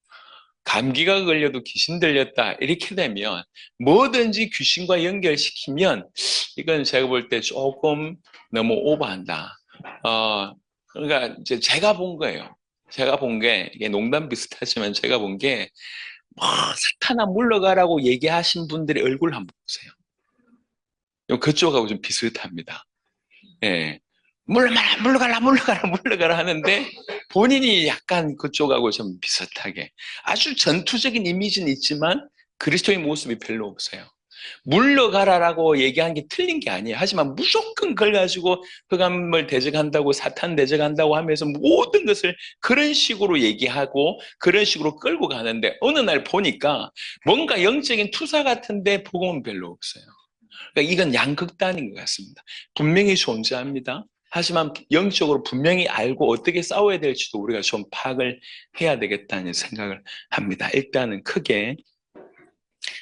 감기가 걸려도 귀신 들렸다 이렇게 되면 뭐든지 귀신과 연결시키면 이건 제가 볼 때 조금 너무 오버한다. 그러니까 이제 제가 본 거예요. 제가 본 게 이게 농담 비슷하지만 제가 본 게 사탄아 물러가라고 얘기하신 분들의 얼굴 한번 보세요. 그쪽하고 좀 비슷합니다. 예. 물러가라 하는데 본인이 약간 그쪽하고 좀 비슷하게 아주 전투적인 이미지는 있지만 그리스도의 모습이 별로 없어요. 물러가라라고 얘기한 게 틀린 게 아니에요. 하지만 무조건 그걸 가지고 흑암을 대적한다고 사탄 대적한다고 하면서 모든 것을 그런 식으로 얘기하고 그런 식으로 끌고 가는데 어느 날 보니까 뭔가 영적인 투사 같은데 복음은 별로 없어요. 그러니까 이건 양극단인 것 같습니다. 분명히 존재합니다. 하지만 영적으로 분명히 알고 어떻게 싸워야 될지도 우리가 좀 파악을 해야 되겠다는 생각을 합니다. 일단은 크게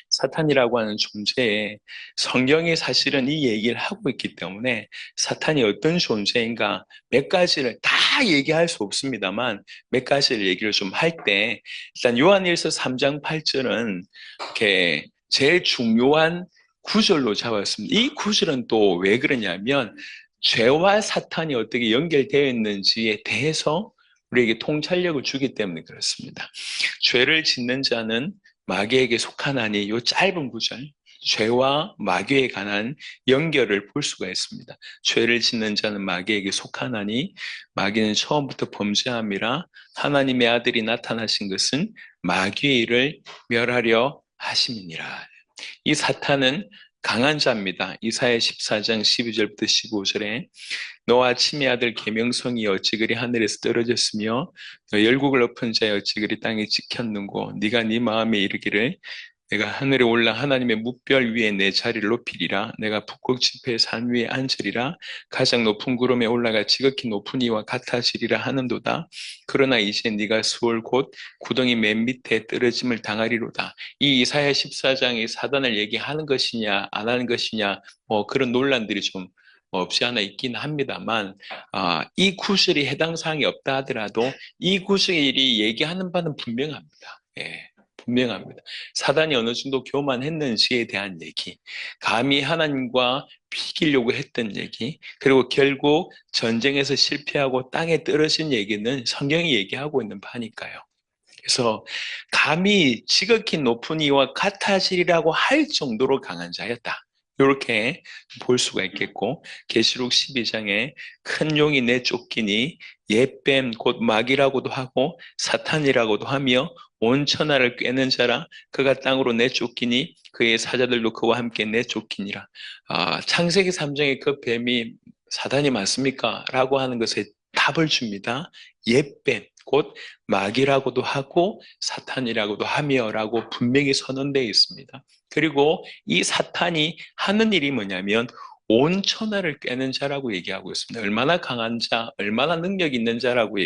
사탄이라고 하는 존재에 성경이 사실은 이 얘기를 하고 있기 때문에 사탄이 어떤 존재인가 몇 가지를 다 얘기할 수 없습니다만 몇 가지를 얘기를 좀 할 때 일단 요한일서 3장 8절은 이렇게 제일 중요한 구절로 잡았습니다. 이 구절은 또 왜 그러냐면 죄와 사탄이 어떻게 연결되어 있는지에 대해서 우리에게 통찰력을 주기 때문에 그렇습니다. 죄를 짓는 자는 마귀에게 속하나니 이 짧은 구절 죄와 마귀에 관한 연결을 볼 수가 있습니다. 죄를 짓는 자는 마귀에게 속하나니 마귀는 처음부터 범죄함이라 하나님의 아들이 나타나신 것은 마귀의 일을 멸하려 하심이니라. 이 사탄은 강한 자입니다. 이사야 14장 12절부터 15절에 너와 아침의 아들 계명성이 어찌 그리 하늘에서 떨어졌으며 너 열국을 엎은 자의 어찌 그리 땅에 찍혔는고 네가 네 마음에 이르기를 내가 하늘에 올라 하나님의 뭇별 위에 내 자리를 높이리라. 내가 북극 지폐의 산 위에 앉으리라. 가장 높은 구름에 올라가 지극히 높은 이와 같아지리라 하는도다. 그러나 이제 네가 수월 곧 구덩이 맨 밑에 떨어짐을 당하리로다. 이 이사야 14장이 사단을 얘기하는 것이냐 안 하는 것이냐 그런 논란들이 좀 없지 않아 있긴 합니다만 이 구절이 해당 사항이 없다 하더라도 이 구절이 얘기하는 바는 분명합니다. 예. 분명합니다. 사단이 어느 정도 교만했는지에 대한 얘기, 감히 하나님과 비기려고 했던 얘기, 그리고 결국 전쟁에서 실패하고 땅에 떨어진 얘기는 성경이 얘기하고 있는 바니까요. 그래서 감히 지극히 높은 이와 같아지리라고 할 정도로 강한 자였다. 이렇게 볼 수가 있겠고 계시록 12장에 큰 용이 내쫓기니 옛뱀 곧 마귀라고도 하고 사탄이라고도 하며 온 천하를 꿰는 자라 그가 땅으로 내쫓기니 그의 사자들도 그와 함께 내쫓기니라. 창세기 3장에 그 뱀이 사단이 맞습니까? 라고 하는 것에 답을 줍니다. 옛뱀 곧 마귀라고도 하고 사탄이라고도 하며 라고 분명히 선언되어 있습니다. 그리고 이 사탄이 하는 일이 뭐냐면 온 천하를 꿰는 자라고 얘기하고 있습니다. 얼마나 강한 자, 얼마나 능력 있는 자라고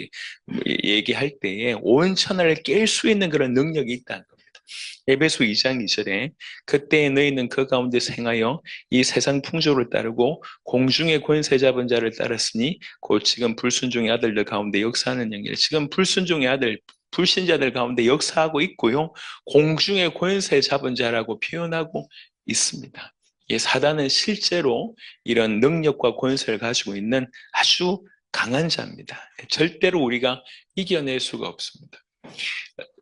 얘기할 때에 온 천하를 깰 수 있는 그런 능력이 있다는 겁니다. 에베소 2장 2절에 그때 너희는 그 가운데 생하여 이 세상 풍조를 따르고 공중의 권세 잡은 자를 따랐으니 곧 지금 불순종의 아들들 가운데 역사하는 영이라. 지금 불순종의 아들, 불신자들 가운데 역사하고 있고요. 공중의 권세 잡은 자라고 표현하고 있습니다. 예, 사단은 실제로 이런 능력과 권세를 가지고 있는 아주 강한 자입니다. 절대로 우리가 이겨낼 수가 없습니다.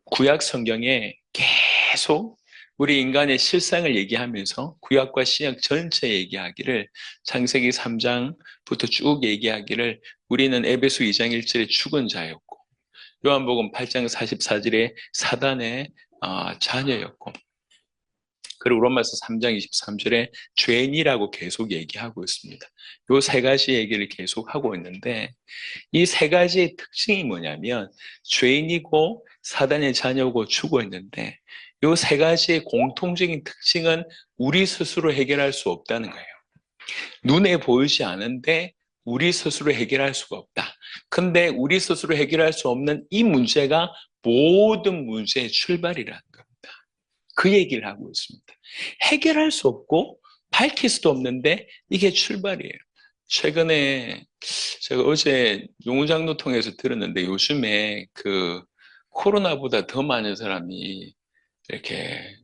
구약 성경에 계속 우리 인간의 실상을 얘기하면서 구약과 신약 전체 얘기하기를, 창세기 3장부터 쭉 얘기하기를 우리는 에베소 2장 1절에 죽은 자였고, 요한복음 8장 44절에 사단의 자녀였고, 그리고 로마서 3장 23절에 죄인이라고 계속 얘기하고 있습니다. 이 세 가지 얘기를 계속 하고 있는데, 이 세 가지의 특징이 뭐냐면 죄인이고 사단의 자녀고 죽어 있는데, 이 세 가지의 공통적인 특징은 우리 스스로 해결할 수 없다는 거예요. 눈에 보이지 않은데 우리 스스로 해결할 수가 없다. 근데 우리 스스로 해결할 수 없는 이 문제가 모든 문제의 출발이라는 겁니다. 그 얘기를 하고 있습니다. 해결할 수 없고 밝힐 수도 없는데 이게 출발이에요. 최근에 제가 어제 용우장로 통해서 들었는데, 요즘에 그 코로나보다 더 많은 사람이 이렇게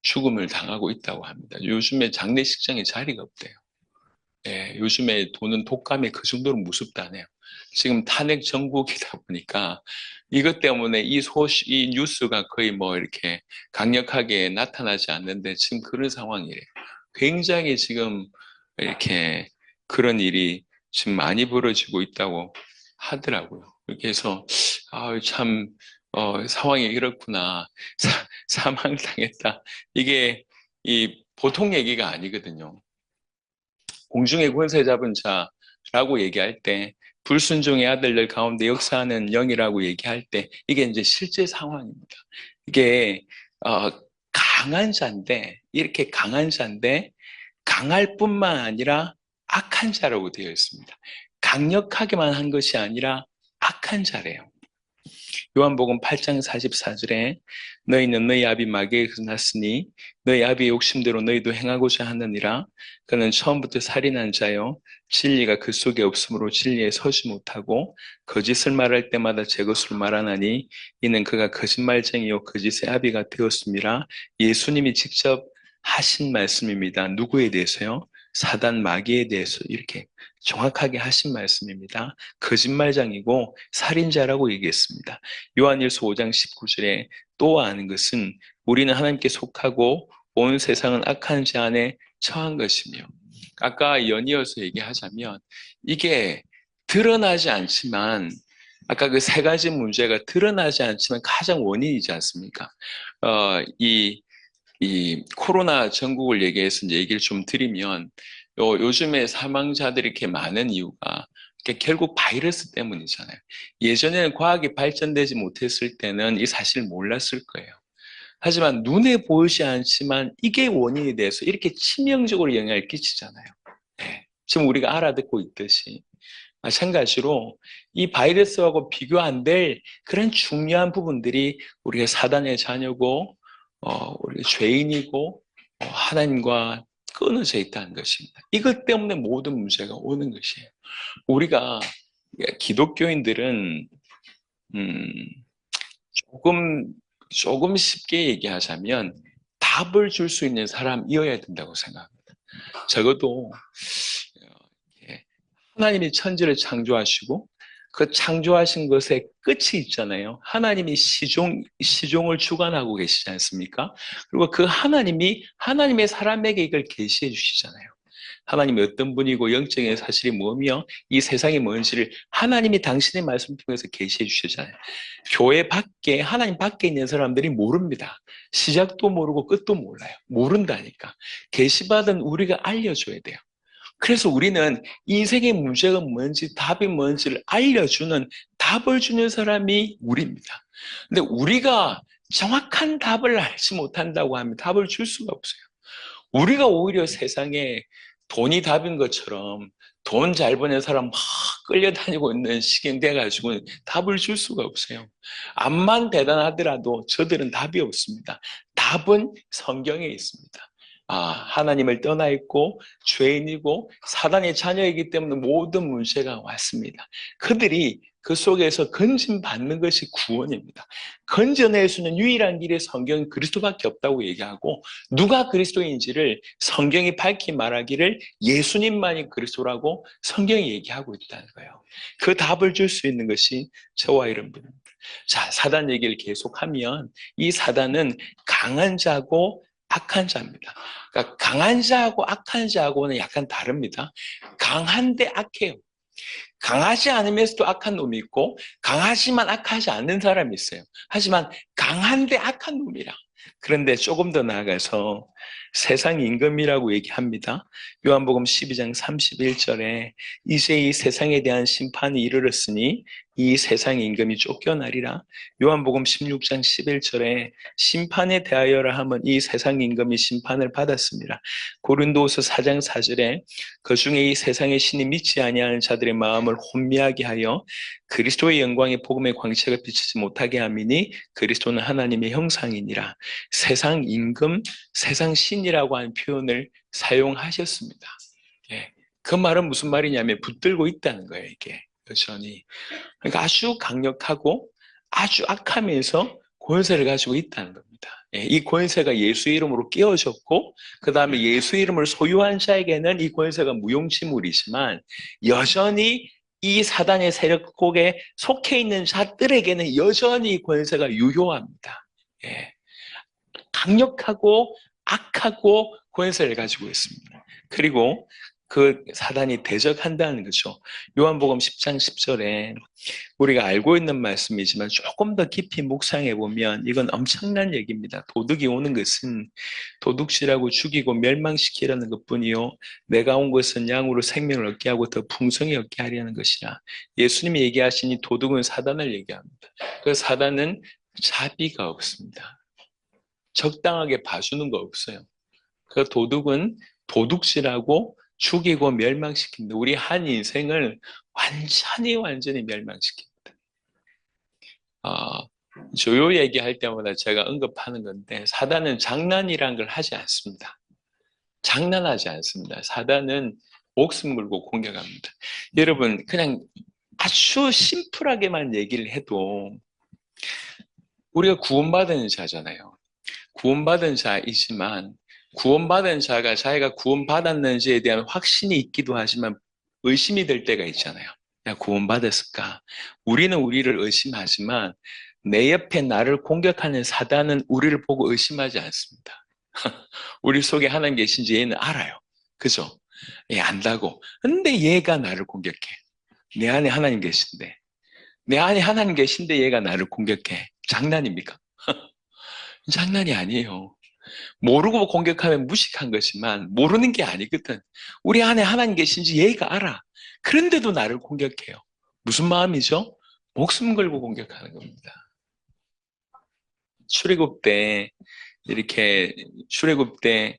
죽음을 당하고 있다고 합니다. 요즘에 장례식장에 자리가 없대요. 예, 요즘에 도는 독감이 그 정도로 무섭다네요. 지금 탄핵 정국이다 보니까 이것 때문에 이 뉴스가 거의 뭐 이렇게 강력하게 나타나지 않는데 지금 그런 상황이래요. 굉장히 지금 이렇게 그런 일이 지금 많이 벌어지고 있다고 하더라고요. 그렇게 해서 참 상황이 이렇구나. 사망당했다. 이게 이 보통 얘기가 아니거든요. 공중의 권세 잡은 자라고 얘기할 때, 불순종의 아들들 가운데 역사하는 영이라고 얘기할 때, 이게 이제 실제 상황입니다. 이게 강한 자인데, 이렇게 강한 자인데 강할 뿐만 아니라 악한 자라고 되어 있습니다. 강력하게만 한 것이 아니라 악한 자래요. 요한복음 8장 44절에 너희는 너희 아비 마귀에게서 났으니 너희 아비의 욕심대로 너희도 행하고자 하느니라. 그는 처음부터 살인한 자요 진리가 그 속에 없으므로 진리에 서지 못하고 거짓을 말할 때마다 제 것으로 말하나니 이는 그가 거짓말쟁이요 거짓의 아비가 되었습니다. 예수님이 직접 하신 말씀입니다. 누구에 대해서요? 사단 마귀에 대해서 이렇게 정확하게 하신 말씀입니다. 거짓말장이고 살인자라고 얘기했습니다. 요한일서 5장 19절에 또 아는 것은 우리는 하나님께 속하고 온 세상은 악한 자 안에 처한 것이며, 아까 연이어서 얘기하자면 이게 드러나지 않지만, 아까 그 세 가지 문제가 드러나지 않지만 가장 원인이지 않습니까? 이 코로나 전국을 얘기해서 이제 얘기를 좀 드리면, 요즘에 사망자들이 이렇게 많은 이유가 결국 바이러스 때문이잖아요. 예전에는 과학이 발전되지 못했을 때는 이 사실을 몰랐을 거예요. 하지만 눈에 보이지 않지만 이게 원인이 돼서 이렇게 치명적으로 영향을 끼치잖아요. 네. 지금 우리가 알아듣고 있듯이 마찬가지로 이 바이러스하고 비교 안 될 그런 중요한 부분들이 우리가 사단의 자녀고 우리가 죄인이고 하나님과 끊어져 있다는 것입니다. 이것 때문에 모든 문제가 오는 것이에요. 우리가 기독교인들은 조금 쉽게 얘기하자면 답을 줄 수 있는 사람이어야 된다고 생각합니다. 적어도 하나님이 천지를 창조하시고 그 창조하신 것에 끝이 있잖아요. 하나님이 시종을 주관하고 계시지 않습니까? 그리고 그 하나님이 하나님의 사람에게 이걸 계시해 주시잖아요. 하나님이 어떤 분이고 영적인 사실이 뭐며 이 세상이 뭔지를 하나님이 당신의 말씀 통해서 계시해 주시잖아요. 교회 밖에, 하나님 밖에 있는 사람들이 모릅니다. 시작도 모르고 끝도 몰라요. 모른다니까. 계시받은 우리가 알려줘야 돼요. 그래서 우리는 인생의 문제가 뭔지 답이 뭔지를 알려주는, 답을 주는 사람이 우리입니다. 근데 우리가 정확한 답을 알지 못한다고 하면 답을 줄 수가 없어요. 우리가 오히려 세상에 돈이 답인 것처럼 돈 잘 버는 사람 막 끌려다니고 있는 시기인 돼가지고 답을 줄 수가 없어요. 암만 대단하더라도 저들은 답이 없습니다. 답은 성경에 있습니다. 하나님을 떠나 있고 죄인이고 사단의 자녀이기 때문에 모든 문제가 왔습니다. 그들이 그 속에서 건진받는 것이 구원입니다. 건져낼 수 있는 유일한 길이 성경은 그리스도밖에 없다고 얘기하고, 누가 그리스도인지를 성경이 밝히 말하기를 예수님만이 그리스도라고 성경이 얘기하고 있다는 거예요. 그 답을 줄 수 있는 것이 저와 여러분입니다. 자, 사단 얘기를 계속하면 이 사단은 강한 자고 악한 자입니다. 그러니까 강한 자하고 악한 자하고는 약간 다릅니다. 강한데 악해요. 강하지 않으면서도 악한 놈이 있고 강하지만 악하지 않는 사람이 있어요. 하지만 강한데 악한 놈이라. 그런데 조금 더 나아가서 세상 임금이라고 얘기합니다. 요한복음 12장 31절에 이제 이 세상에 대한 심판이 이르렀으니 이 세상 임금이 쫓겨나리라. 요한복음 16장 11절에 심판에 대하여라 하면 이 세상 임금이 심판을 받았습니다. 고린도후서 4장 4절에 그 중에 이 세상의 신이 믿지 아니하는 자들의 마음을 혼미하게 하여 그리스도의 영광의 복음의 광채가 비치지 못하게 함이니 그리스도는 하나님의 형상이니라. 세상 임금, 세상 신이라고 하는 표현을 사용하셨습니다. 예, 그 말은 무슨 말이냐면 붙들고 있다는 거예요. 이게 여전히. 그러니까 아주 강력하고 아주 악하면서 권세를 가지고 있다는 겁니다. 예, 이 권세가 예수 이름으로 깨어졌고 그 다음에 예수 이름을 소유한 자에게는 이 권세가 무용지물이지만 여전히 이 사단의 세력국에 속해 있는 자들에게는 여전히 이 권세가 유효합니다. 예, 강력하고 악하고 권세를 가지고 있습니다. 그리고 그 사단이 대적한다는 거죠. 요한복음 10장 10절에 우리가 알고 있는 말씀이지만 조금 더 깊이 묵상해 보면 이건 엄청난 얘기입니다. 도둑이 오는 것은 도둑질하고 죽이고 멸망시키라는 것뿐이요 내가 온 것은 양으로 생명을 얻게 하고 더 풍성히 얻게 하려는 것이라. 예수님이 얘기하시니 도둑은 사단을 얘기합니다. 그 사단은 자비가 없습니다. 적당하게 봐주는 거 없어요. 그 도둑은 도둑질하고 죽이고 멸망시킵니다. 우리 한 인생을 완전히 멸망시킵니다. 조요 얘기할 때마다 제가 언급하는 건데 사단은 장난이란 걸 하지 않습니다. 장난하지 않습니다. 사단은 목숨 걸고 공격합니다. 여러분 그냥 아주 심플하게만 얘기를 해도 우리가 구원받은 자잖아요. 구원받은 자이지만 구원받은 자가 자기가 구원받았는지에 대한 확신이 있기도 하지만 의심이 될 때가 있잖아요. 내가 구원받았을까? 우리는 우리를 의심하지만 내 옆에 나를 공격하는 사단은 우리를 보고 의심하지 않습니다. 우리 속에 하나님 계신지 얘는 알아요. 그죠? 얘 안다고. 근데 얘가 나를 공격해. 내 안에 하나님 계신데. 내 안에 하나님 계신데 얘가 나를 공격해. 장난입니까? 장난이 아니에요. 모르고 공격하면 무식한 것이지만 모르는 게 아니거든. 우리 안에 하나님 계신지 얘가 알아. 그런데도 나를 공격해요. 무슨 마음이죠? 목숨 걸고 공격하는 겁니다. 출애굽 때 이렇게 출애굽 때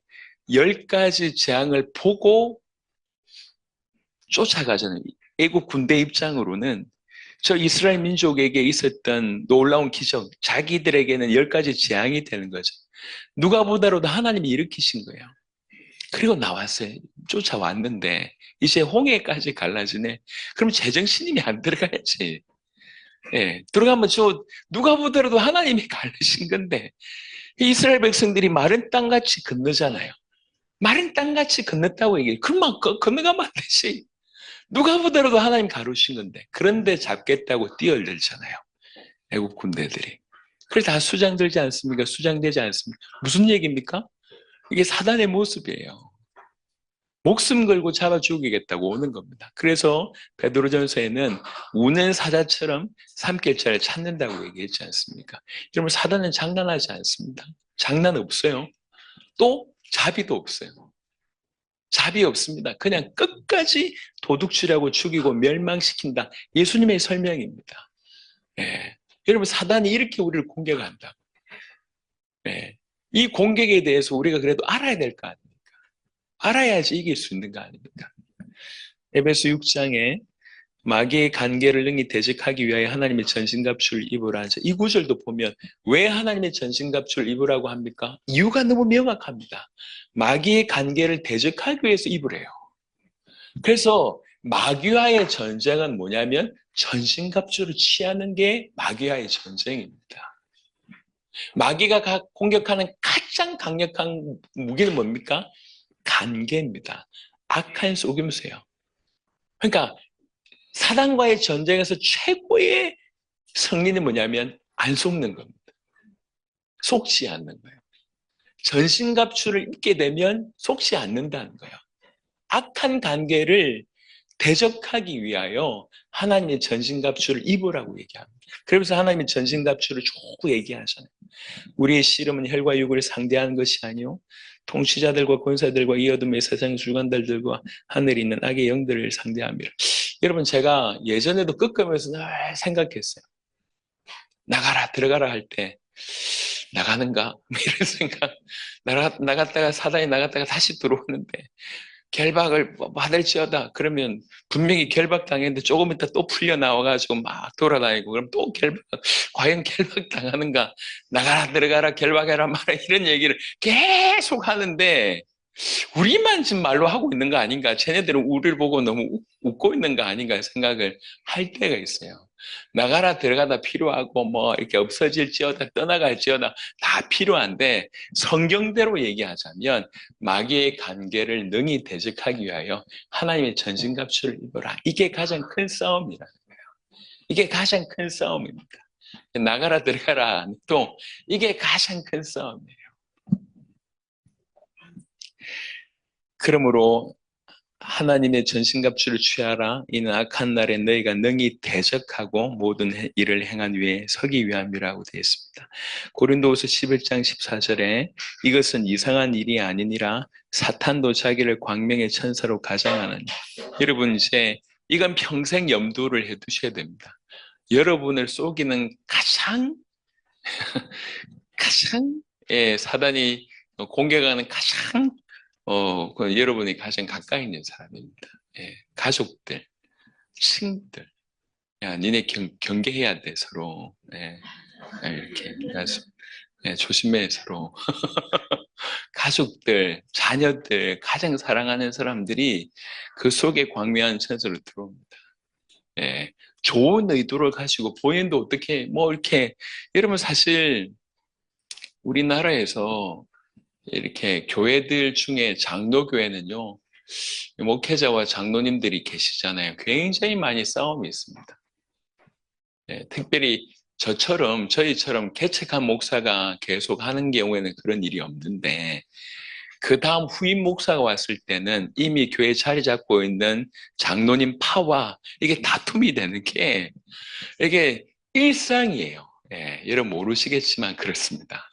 10가지 재앙을 보고 쫓아가잖아요. 애국 군대 입장으로는 저 이스라엘 민족에게 있었던 놀라운 기적, 자기들에게는 10가지 재앙이 되는 거죠. 누가 보더라도 하나님이 일으키신 거예요. 그리고 나왔어요. 쫓아왔는데 이제 홍해까지 갈라지네. 그럼 제정신임이 안 들어가야지. 예, 들어가면 누가 보더라도 하나님이 갈르신 건데 이스라엘 백성들이 마른 땅같이 건너잖아요. 마른 땅같이 건넜다고 얘기해요. 그럼 건너가면 안 되지. 누가 보더라도 하나님 가르신 건데 그런데 잡겠다고 뛰어들잖아요. 애국 군대들이. 그래서 다 수장되지 않습니까? 수장되지 않습니까? 무슨 얘기입니까? 이게 사단의 모습이에요. 목숨 걸고 잡아 죽이겠다고 오는 겁니다. 그래서 베드로전서에는 우는 사자처럼 삼킬자를 찾는다고 얘기했지 않습니까? 여러분 사단은 장난하지 않습니다. 장난 없어요. 또 자비도 없어요. 자비 없습니다. 그냥 끝까지 도둑질하고 죽이고 멸망시킨다. 예수님의 설명입니다. 예. 여러분 사단이 이렇게 우리를 공격한다. 예. 이 공격에 대해서 우리가 그래도 알아야 될 거 아닙니까? 알아야지 이길 수 있는 거 아닙니까? 에베소 6장에 마귀의 관계를 능히 대적하기 위하여 하나님의 전신갑주를 입으라. 이 구절도 보면 왜 하나님의 전신갑주를 입으라고 합니까? 이유가 너무 명확합니다. 마귀의 관계를 대적하기 위해서 입으래요. 그래서 마귀와의 전쟁은 뭐냐면 전신갑주를 취하는 게 마귀와의 전쟁입니다. 마귀가 공격하는 가장 강력한 무기는 뭡니까? 관계입니다. 악한 속임수예요. 그러니까 사단과의 전쟁에서 최고의 승리는 뭐냐면 안 속는 겁니다. 속지 않는 거예요. 전신갑주를 입게 되면 속지 않는다는 거예요. 악한 관계를 대적하기 위하여 하나님의 전신갑주를 입으라고 얘기합니다. 그래서 하나님의 전신갑주를 쭉 얘기하잖아요. 우리의 씨름은 혈과 육을 상대하는 것이 아니요 통치자들과 권사들과 이 어둠의 세상 주관들과 하늘에 있는 악의 영들을 상대합니다. 여러분, 제가 예전에도 끄끄면서 늘 생각했어요. 나가라 들어가라 할 때 나가는가? 이런 생각. 나갔다가 사단이 나갔다가 다시 들어오는데 결박을 받을지어다. 그러면 분명히 결박당했는데 조금 있다 또 풀려 나와가지고 막 돌아다니고 그럼 또 과연 결박당하는가? 나가라 들어가라 결박해라 말아 이런 얘기를 계속 하는데 우리만 지금 말로 하고 있는 거 아닌가? 쟤네들은 우리를 보고 너무 웃고 있는 거 아닌가 생각을 할 때가 있어요. 나가라 들어가다 필요하고 뭐 이렇게 없어질지어다 떠나갈지어다 다 필요한데 성경대로 얘기하자면 마귀의 관계를 능히 대적하기 위하여 하나님의 전신갑주를 입어라. 이게 가장 큰 싸움이라는 거예요. 이게 가장 큰 싸움입니다. 나가라 들어가라 또 이게 가장 큰 싸움이에요. 그러므로 하나님의 전신갑주를 취하라. 이는 악한 날에 너희가 능히 대적하고 모든 일을 행한 위에 서기 위함이라고 되어 있습니다. 고린도후서 11장 14절에 이것은 이상한 일이 아니니라 사탄도 자기를 광명의 천사로 가장하느니. 여러분 이제 이건 평생 염두를 해두셔야 됩니다. 여러분을 속이는 가장 사단이 공격하는 가장 여러분이 가장 가까이 있는 사람입니다. 가족들, 친구들. 야, 니네 경계해야 돼, 서로. 이렇게. 조심해, 서로. 가족들, 자녀들, 가장 사랑하는 사람들이 그 속에 광명한 천사로 들어옵니다. 좋은 의도를 가지고 본인도 어떻게, 여러분 사실 우리나라에서 이렇게 교회들 중에 장로교회는요, 목회자와 장로님들이 계시잖아요. 굉장히 많이 싸움이 있습니다. 특별히 저희처럼 개척한 목사가 계속 하는 경우에는 그런 일이 없는데, 그 다음 후임 목사가 왔을 때는 이미 교회 자리 잡고 있는 장로님 파와 이게 다툼이 되는 게, 이게 일상이에요. 여러분 모르시겠지만 그렇습니다.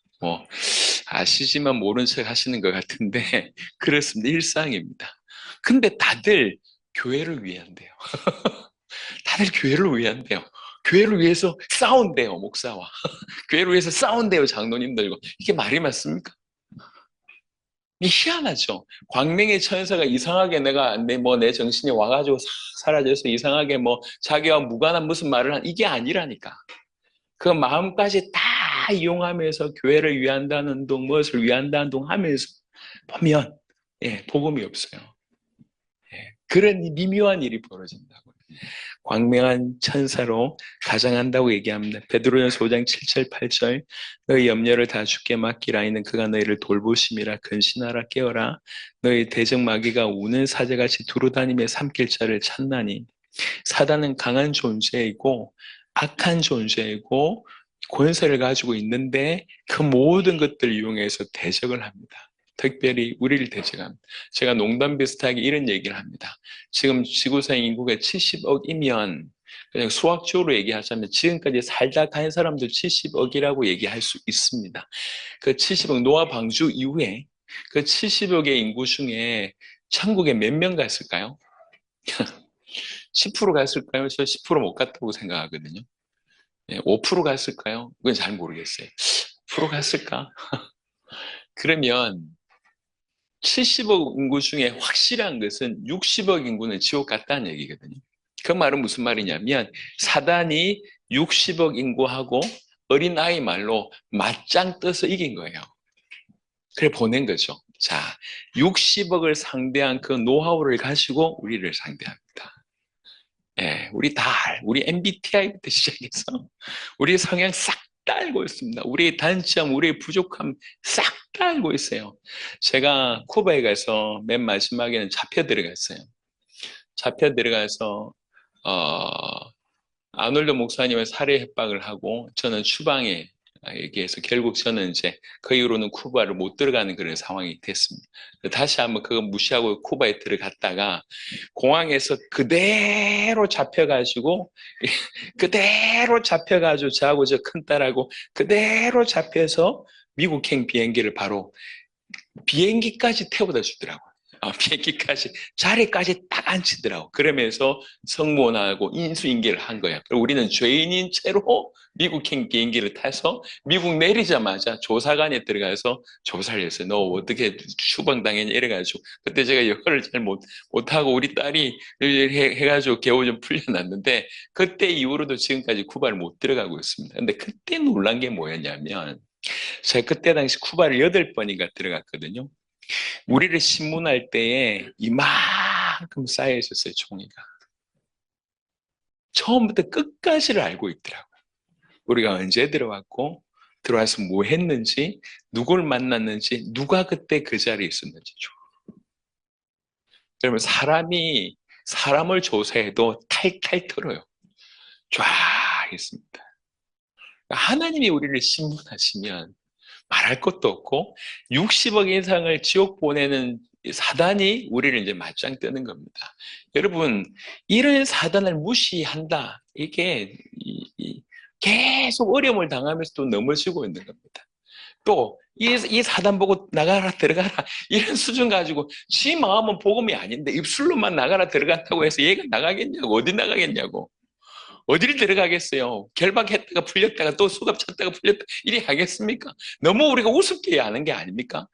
아시지만 모른 척 하시는 것 같은데, 그렇습니다. 일상입니다. 근데 다들 교회를 위한대요. 다들 교회를 위한대요. 교회를 위해서 싸운대요, 목사와. 교회를 위해서 싸운대요, 장로님들과. 이게 말이 맞습니까? 이게 희한하죠. 광명의 천사가 이상하게 내 정신이 와가지고 싹 사라져서 이상하게 자기와 무관한 무슨 말을 이게 아니라니까. 그 마음까지 다 이용하면서 교회를 위한다는 둥, 무엇을 위한다는 둥 하면서 보면, 복음이 없어요. 그런 미묘한 일이 벌어진다고요. 광명한 천사로 가장한다고 얘기합니다. 베드로전서 5장 7절 8절 너희 염려를 다 주께 맡기라. 이는 그가 너희를 돌보심이라. 근신하라 깨어라. 너희 대적 마귀가 우는 사자같이 두루다니며 삼킬 자를 찾나니. 사단은 강한 존재이고 악한 존재이고 권세를 가지고 있는데 그 모든 것들을 이용해서 대적을 합니다. 특별히 우리를 대적합니다. 제가 농담 비슷하게 이런 얘기를 합니다. 지금 지구상 인구가 70억이면 그냥 수학적으로 얘기하자면 지금까지 살다 간 사람도 70억이라고 얘기할 수 있습니다. 그 70억 노아 방주 이후에 그 70억의 인구 중에 천국에 몇 명 갔을까요? 10% 갔을까요? 저 10%못 갔다고 생각하거든요. 5% 갔을까요? 그건 잘 모르겠어요. 5% 갔을까? 그러면 70억 인구 중에 확실한 것은 60억 인구는 지옥 갔다는 얘기거든요. 그 말은 무슨 말이냐면 사단이 60억 인구하고 어린아이 말로 맞짱 떠서 이긴 거예요. 그래 보낸 거죠. 자, 60억을 상대한 그 노하우를 가지고 우리를 상대합니다. 예, 우리 MBTI부터 시작해서 우리 성향 싹 다 알고 있습니다. 우리의 단점, 우리의 부족함 싹 다 알고 있어요. 제가 쿠바에 가서 맨 마지막에는 잡혀 들어갔어요. 잡혀 들어가서 어, 아놀드 목사님의 살해 협박을 하고 저는 추방에 얘기해서 결국 저는 이제 그 이후로는 쿠바를 못 들어가는 그런 상황이 됐습니다. 다시 한번 그거 무시하고 쿠바에 들어갔다가 공항에서 그대로 잡혀가지고 저하고 저 큰딸하고 그대로 잡혀서 미국행 비행기를 바로 비행기까지 태워다 주더라고요. 비행기까지, 자리까지 딱 앉히더라고. 그러면서 성모나고 인수인계를 한 거야. 우리는 죄인인 채로 미국행 비행기를 타서 미국 내리자마자 조사관에 들어가서 조사를 했어요. 너 어떻게 추방당했냐 이래가지고. 그때 제가 영어를 잘 못하고 우리 딸이 해가지고 겨우 좀 풀려났는데 그때 이후로도 지금까지 쿠바를 못 들어가고 있습니다. 근데 그때 놀란 게 뭐였냐면 제가 그때 당시 쿠바를 8번인가 들어갔거든요. 우리를 신문할 때에 이만큼 쌓여 있었어요, 종이가. 처음부터 끝까지를 알고 있더라고요. 우리가 언제 들어왔고, 들어와서 뭐 했는지, 누굴 만났는지, 누가 그때 그 자리에 있었는지. 그러면 사람을 조사해도 탈탈 털어요. 쫙 있습니다. 하나님이 우리를 신문하시면 말할 것도 없고 60억 이상을 지옥 보내는 사단이 우리를 이제 맞짱 뜨는 겁니다. 여러분, 이런 사단을 무시한다. 이게 계속 어려움을 당하면서도 넘어지고 있는 겁니다. 또 이 사단 보고 나가라 들어가라 이런 수준 가지고 지 마음은 복음이 아닌데 입술로만 나가라 들어간다고 해서 얘가 나가겠냐고, 어디 나가겠냐고. 어디를 들어가겠어요? 결박했다가 풀렸다가 또 수갑 찼다가 풀렸다 이리 하겠습니까? 너무 우리가 우습게 하는 게 아닙니까?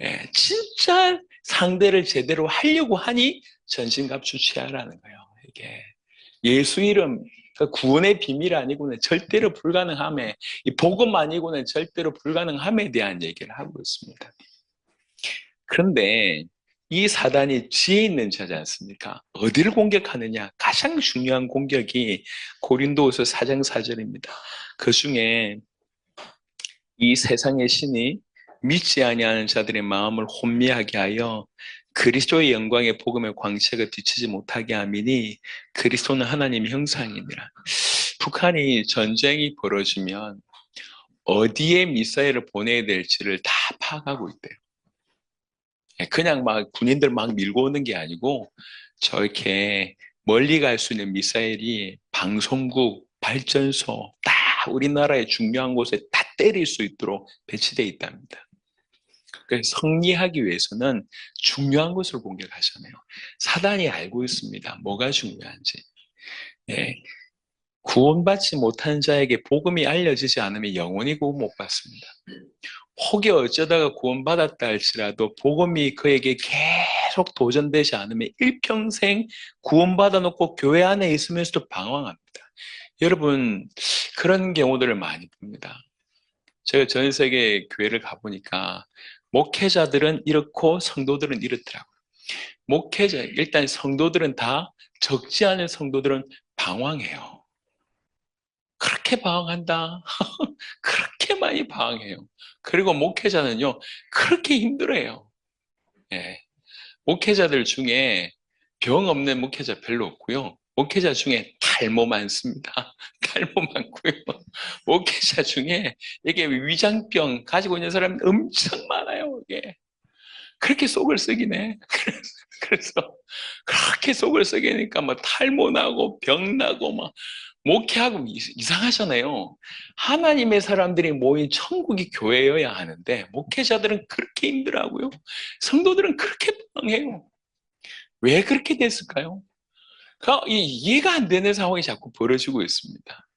예, 진짜 상대를 제대로 하려고 하니 전신갑주 취하라는 거예요. 이게 예수 이름 구원의 비밀 아니고는 절대로 불가능함에, 이 복음 아니고는 절대로 불가능함에 대한 얘기를 하고 있습니다. 그런데 이 사단이 지혜 있는 자지 않습니까? 어디를 공격하느냐? 가장 중요한 공격이 고린도후서 4장 4절입니다. 그 중에 이 세상의 신이 믿지 아니하는 자들의 마음을 혼미하게 하여 그리스도의 영광의 복음의 광채가 비치지 못하게 함이니 그리스도는 하나님의 형상이니라. 북한이 전쟁이 벌어지면 어디에 미사일을 보내야 될지를 다 파악하고 있대요. 그냥 막 군인들 막 밀고 오는 게 아니고 저렇게 멀리 갈 수 있는 미사일이 방송국, 발전소 다 우리나라의 중요한 곳에 다 때릴 수 있도록 배치되어 있답니다. 그래서 승리하기 위해서는 중요한 것을 공격하잖아요. 사단이 알고 있습니다. 뭐가 중요한지. 예. 구원받지 못한 자에게 복음이 알려지지 않으면 영원히 구원 못 받습니다. 혹여 어쩌다가 구원받았다 할지라도 복음이 그에게 계속 도전되지 않으면 일평생 구원받아 놓고 교회 안에 있으면서도 방황합니다. 여러분, 그런 경우들을 많이 봅니다. 제가 전 세계 교회를 가보니까 목회자들은 이렇고 성도들은 이렇더라고요. 일단 성도들은 다, 적지 않은 성도들은 방황해요. 그렇게 방황한다. 그렇게 많이 방황해요. 그리고 목회자는요, 그렇게 힘들어요. 예. 목회자들 중에 병 없는 목회자 별로 없고요. 목회자 중에 탈모 많습니다. 탈모 많고요. 목회자 중에 이게 위장병 가지고 있는 사람이 엄청 많아요. 이게. 그렇게 속을 썩이네. 그래서 그렇게 속을 썩이니까 막 탈모 나고 병 나고 막 목회하고 이상하잖아요. 하나님의 사람들이 모인 천국이 교회여야 하는데 목회자들은 그렇게 힘들어하고요. 성도들은 그렇게 방해요. 왜 그렇게 됐을까요? 이해가 안 되는 상황이 자꾸 벌어지고 있습니다.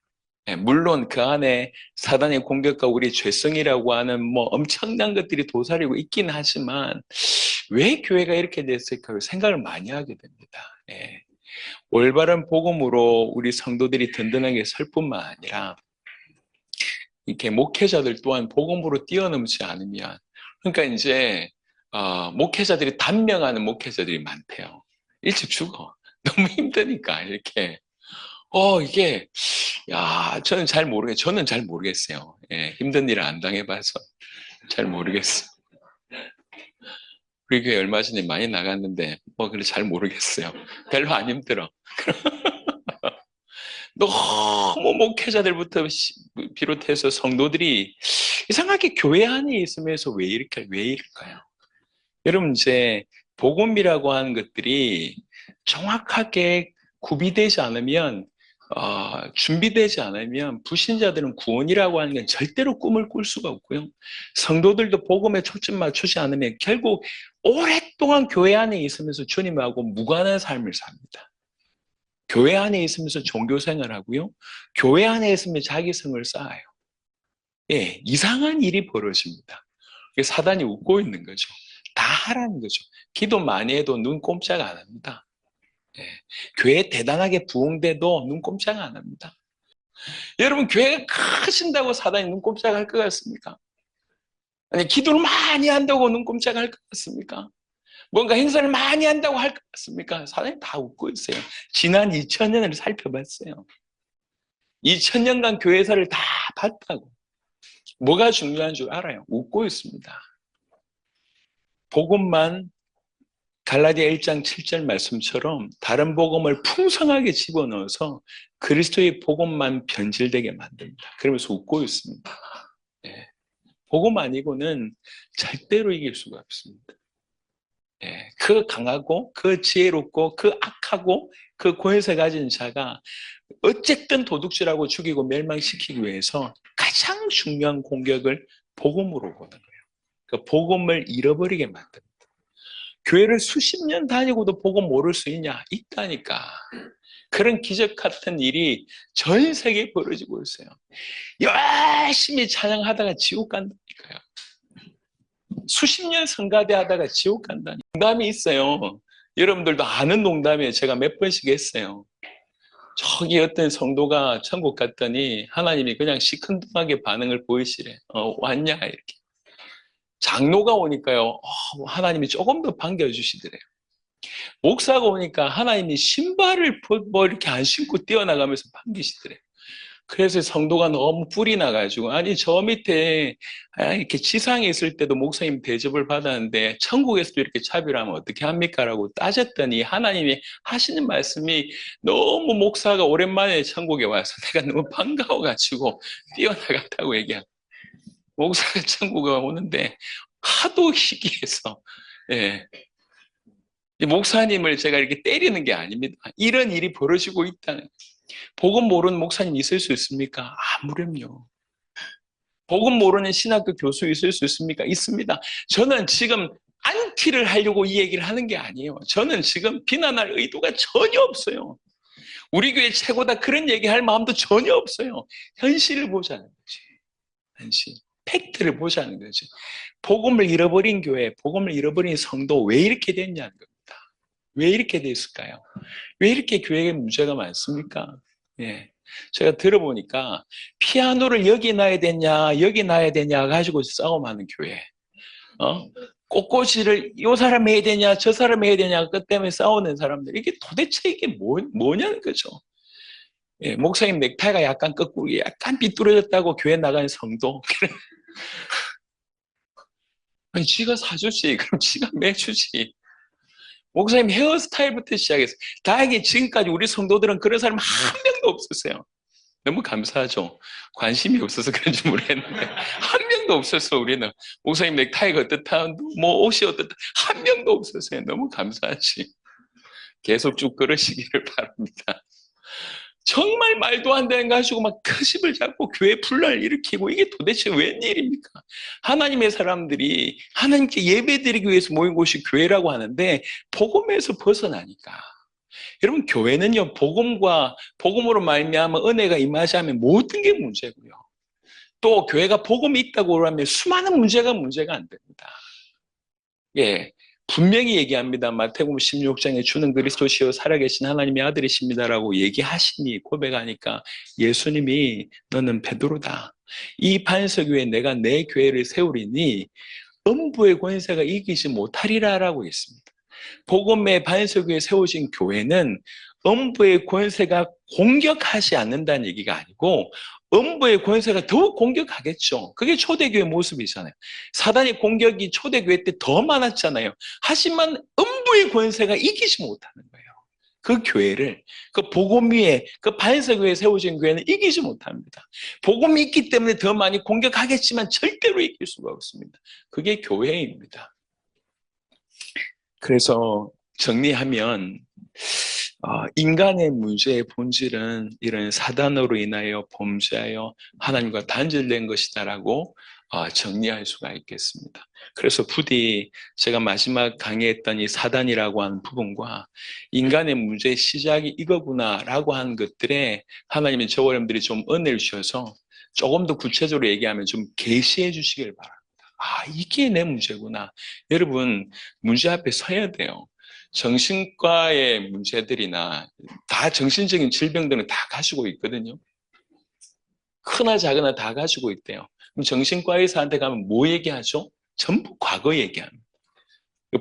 예, 물론 그 안에 사단의 공격과 우리 죄성이라고 하는 뭐 엄청난 것들이 도사리고 있긴 하지만 왜 교회가 이렇게 됐을까 생각을 많이 하게 됩니다. 예. 올바른 복음으로 우리 성도들이 든든하게 설 뿐만 아니라 이렇게 목회자들 또한 복음으로 뛰어넘지 않으면 그러니까 이제 목회자들이 단명하는 목회자들이 많대요. 일찍 죽어. 너무 힘드니까 이렇게 이게 저는 잘 모르겠어요. 저는 잘 모르겠어요. 예, 힘든 일을 안 당해봐서 잘 모르겠어요. 우리 교회 얼마 전에 많이 나갔는데 그래 잘 모르겠어요. 별로 안 힘들어. 너무 목회자들부터 비롯해서 성도들이 이상하게 교회 안에 있으면서 왜 이럴까요? 여러분 이제 복음이라고 하는 것들이 정확하게 구비되지 않으면 준비되지 않으면 불신자들은 구원이라고 하는 건 절대로 꿈을 꿀 수가 없고요. 성도들도 복음에 초점 맞추지 않으면 결국 오랫동안 교회 안에 있으면서 주님하고 무관한 삶을 삽니다. 교회 안에 있으면서 종교 생활하고요. 교회 안에 있으면 자기성을 쌓아요. 예, 이상한 일이 벌어집니다. 사단이 웃고 있는 거죠. 다 하라는 거죠. 기도 많이 해도 눈 꼼짝 안 합니다. 예, 교회 대단하게 부흥돼도 눈 꼼짝 안 합니다. 여러분 교회가 크신다고 사단이 눈 꼼짝할 것 같습니까? 아니 기도를 많이 한다고 눈 꼼짝할 것 같습니까? 뭔가 행사를 많이 한다고 할 것 같습니까? 사단이 다 웃고 있어요. 지난 2000년을 살펴봤어요. 2000년간 교회사를 다 봤다고. 뭐가 중요한 줄 알아요? 웃고 있습니다. 복음만 갈라디아 1장 7절 말씀처럼 다른 복음을 풍성하게 집어넣어서 그리스도의 복음만 변질되게 만듭니다. 그러면서 웃고 있습니다. 예. 복음 아니고는 절대로 이길 수가 없습니다. 예. 그 강하고 그 지혜롭고 그 악하고 그 권세 가진 자가 어쨌든 도둑질하고 죽이고 멸망시키기 위해서 가장 중요한 공격을 복음으로 보는 거예요. 그 복음을 잃어버리게 만듭니다. 교회를 수십 년 다니고도 복음 모를 수 있냐? 있다니까. 그런 기적 같은 일이 전 세계에 벌어지고 있어요. 열심히 찬양하다가 지옥 간다니까요. 수십 년 성가대 하다가 지옥 간다니까. 농담이 있어요. 여러분들도 아는 농담이에요. 제가 몇 번씩 했어요. 저기 어떤 성도가 천국 갔더니 하나님이 그냥 시큰둥하게 반응을 보이시래. 왔냐? 이렇게. 장로가 오니까요, 하나님이 조금 더 반겨주시더래요. 목사가 오니까 하나님이 신발을 뭐 이렇게 안 신고 뛰어나가면서 반기시더래요. 그래서 성도가 너무 뿔이 나가지고, 아니, 저 밑에, 이렇게 지상에 있을 때도 목사님 대접을 받았는데, 천국에서도 이렇게 차별하면 어떻게 합니까? 라고 따졌더니, 하나님이 하시는 말씀이 너무 목사가 오랜만에 천국에 와서 내가 너무 반가워가지고 뛰어나갔다고 얘기하고, 목사가 천국에 오는데, 하도 희귀해서, 예. 목사님을 제가 이렇게 때리는 게 아닙니다. 이런 일이 벌어지고 있다는 거예요. 복음 모르는 목사님 있을 수 있습니까? 아무렴요. 복음 모르는 신학교 교수 있을 수 있습니까? 있습니다. 저는 지금 안티를 하려고 이 얘기를 하는 게 아니에요. 저는 지금 비난할 의도가 전혀 없어요. 우리 교회 최고다 그런 얘기할 마음도 전혀 없어요. 현실을 보자는 거지. 현실. 팩트를 보자는 거지. 복음을 잃어버린 교회, 복음을 잃어버린 성도 왜 이렇게 됐냐는 겁니다. 왜 이렇게 됐을까요? 왜 이렇게 교회에 문제가 많습니까? 예. 제가 들어보니까 피아노를 여기 놔야 되냐, 여기 놔야 되냐 가지고 싸움하는 교회. 꽃꽂이를 이 사람 해야 되냐, 저 사람 해야 되냐, 그 때문에 싸우는 사람들. 이게 도대체 이게 뭐냐는 거죠. 예, 목사님 넥타이가 약간 거꾸로, 약간 삐뚤어졌다고 교회 나가는 성도. 아니, 지가 사주지. 그럼 지가 매주지. 목사님 헤어스타일부터 시작해서 다행히 지금까지 우리 성도들은 그런 사람 한 명도 없었어요. 너무 감사하죠. 관심이 없어서 그런지 모르겠는데 한 명도 없었어. 우리는 목사님 넥타이가 어떻다, 뭐 옷이 어떻다, 한 명도 없었어요. 너무 감사하지. 계속 쭉 그러시기를 바랍니다. 정말 말도 안 되는 거 가지고 막 크십을 잡고 교회 분란을 일으키고 이게 도대체 웬일입니까? 하나님의 사람들이 하나님께 예배드리기 위해서 모인 곳이 교회라고 하는데 복음에서 벗어나니까 여러분, 교회는요, 복음으로 말미암아 은혜가 임하자면 모든 게 문제고요. 또 교회가 복음이 있다고 하면 수많은 문제가 안 됩니다. 예, 분명히 얘기합니다. 마태복음 16장에 주는 그리스도시요 살아계신 하나님의 아들이십니다라고 얘기하시니, 고백하니까 예수님이 너는 베드로다. 이 반석 위에 내가 내 교회를 세우리니 음부의 권세가 이기지 못하리라라고 했습니다. 복음의 반석 위에 세우신 교회는 음부의 권세가 공격하지 않는다는 얘기가 아니고 음부의 권세가 더욱 공격하겠죠. 그게 초대교회 모습이잖아요. 사단의 공격이 초대교회 때 더 많았잖아요. 하지만 음부의 권세가 이기지 못하는 거예요. 그 교회를, 그 복음 위에, 그 반석 위에 세우신 교회는 이기지 못합니다. 복음이 있기 때문에 더 많이 공격하겠지만 절대로 이길 수가 없습니다. 그게 교회입니다. 그래서 정리하면 인간의 문제의 본질은 이런 사단으로 인하여 범죄하여 하나님과 단절된 것이다라고 정리할 수가 있겠습니다. 그래서 부디 제가 마지막 강의했던 이 사단이라고 하는 부분과 인간의 문제의 시작이 이거구나라고 하는 것들에 하나님이 저와 여러분들이 좀 은혜를 주셔서 조금 더 구체적으로 얘기하면 좀 계시해 주시길 바랍니다. 이게 내 문제구나. 여러분, 문제 앞에 서야 돼요. 정신과의 문제들이나 다 정신적인 질병들은 다 가지고 있거든요. 크나 작으나 다 가지고 있대요. 그럼 정신과 의사한테 가면 뭐 얘기하죠? 전부 과거 얘기합니다.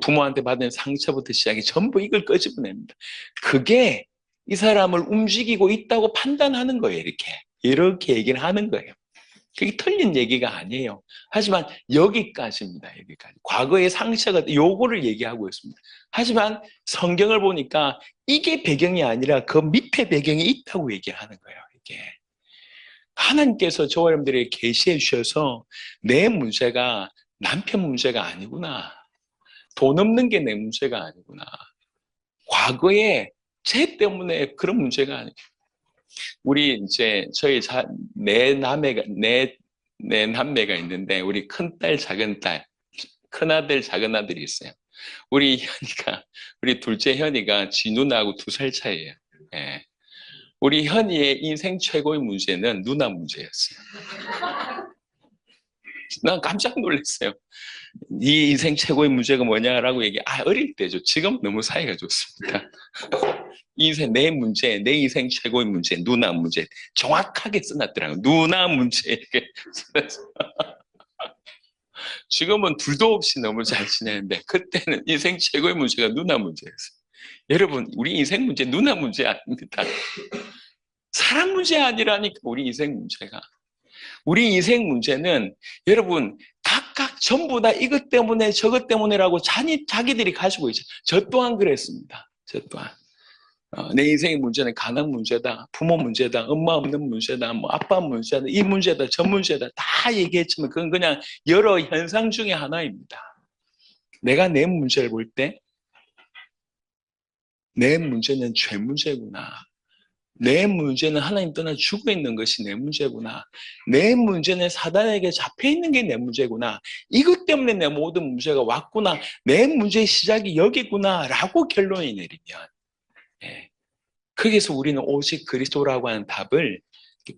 부모한테 받은 상처부터 시작해 전부 이걸 끄집어냅니다. 그게 이 사람을 움직이고 있다고 판단하는 거예요. 이렇게 얘기를 하는 거예요. 그게 틀린 얘기가 아니에요. 하지만 여기까지입니다. 여기까지. 과거의 상처가 요거를 얘기하고 있습니다. 하지만 성경을 보니까 이게 배경이 아니라 그 밑에 배경이 있다고 얘기하는 거예요. 이게 하나님께서 저와 여러분들에게 계시해 주셔서 내 문제가 남편 문제가 아니구나. 돈 없는 게 내 문제가 아니구나. 과거에 죄 때문에 그런 문제가 아니고 우리 이제 내 남매가 있는데 우리 큰딸, 작은딸, 큰아들, 작은아들이 있어요. 우리 둘째 현이가 지 누나하고 2살 차이예요. 예. 우리 현이의 인생 최고의 문제는 누나 문제였어요. 난 깜짝 놀랐어요. 네 인생 최고의 문제가 뭐냐라고 어릴 때죠. 지금 너무 사이가 좋습니다. 내 문제, 내 인생 최고의 문제, 누나 문제. 정확하게 써놨더라고요. 누나 문제. 이렇게 써놨어요. 지금은 둘도 없이 너무 잘 지내는데, 그때는 인생 최고의 문제가 누나 문제였어요. 여러분, 우리 인생 문제, 누나 문제 아닙니다. 사람 문제 아니라니까, 우리 인생 문제가. 우리 인생 문제는 여러분, 각각 전부 다 이것 때문에 저것 때문에라고 자기들이 가지고 있죠. 저 또한 그랬습니다. 저 또한. 내 인생의 문제는 가난 문제다, 부모 문제다, 엄마 없는 문제다, 뭐 아빠 문제다, 이 문제다, 저 문제다 다 얘기했지만 그건 그냥 여러 현상 중에 하나입니다. 내가 내 문제를 볼 때 내 문제는 죄 문제구나. 내 문제는 하나님 떠나 죽어 있는 것이 내 문제구나. 내 문제는 사단에게 잡혀 있는 게 내 문제구나. 이것 때문에 내 모든 문제가 왔구나. 내 문제의 시작이 여기구나 라고 결론이 내리면 거기서 우리는 오직 그리스도라고 하는 답을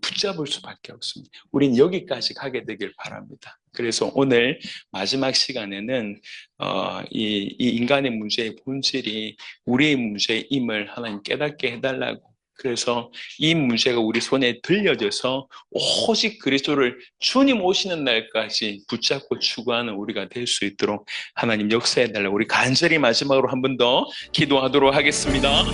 붙잡을 수밖에 없습니다. 우리는 여기까지 가게 되길 바랍니다. 그래서 오늘 마지막 시간에는 이 인간의 문제의 본질이 우리의 문제임을 하나님 깨닫게 해달라고, 그래서 이 문제가 우리 손에 들려져서 오직 그리스도를 주님 오시는 날까지 붙잡고 추구하는 우리가 될 수 있도록 하나님 역사해달라고 우리 간절히 마지막으로 한 번 더 기도하도록 하겠습니다.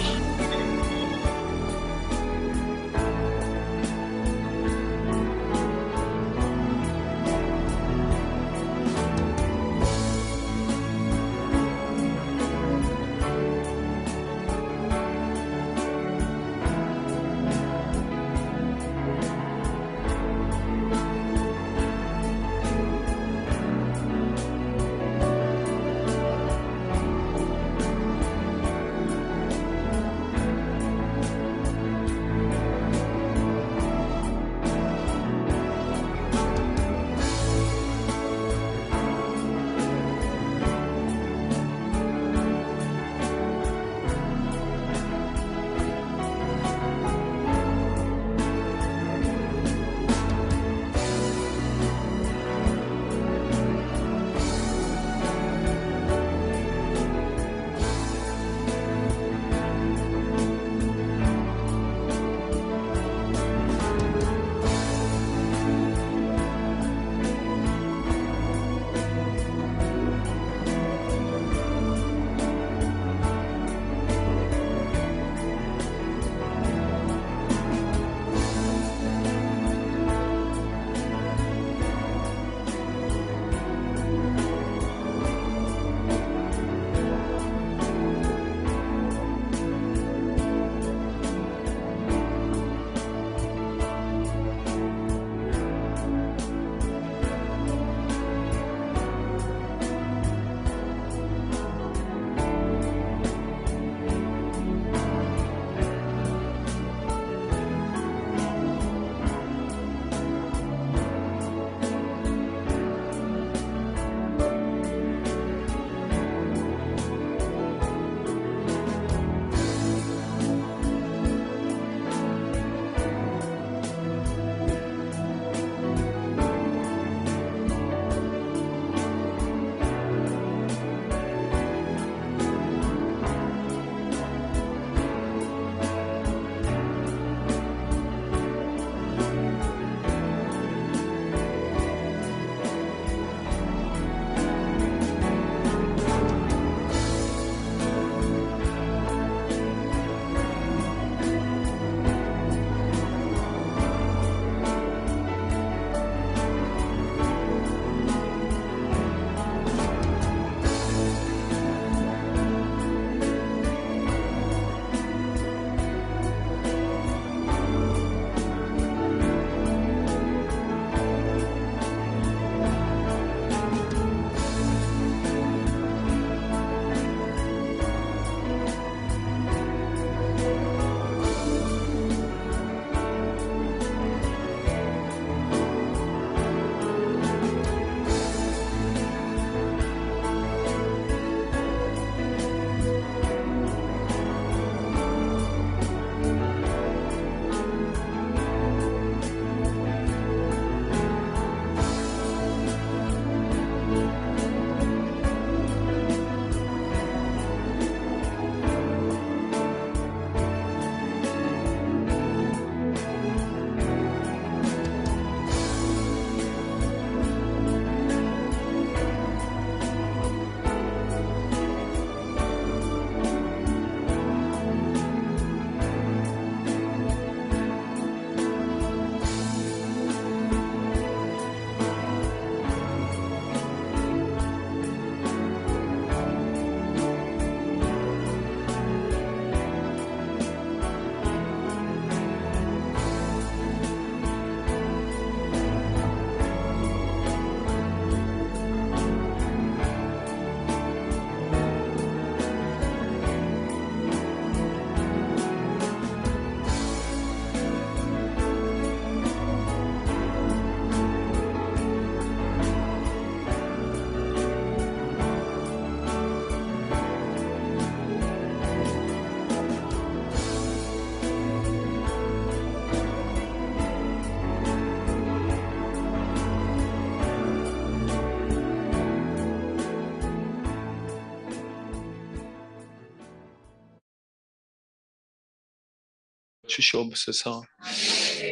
주시옵소서.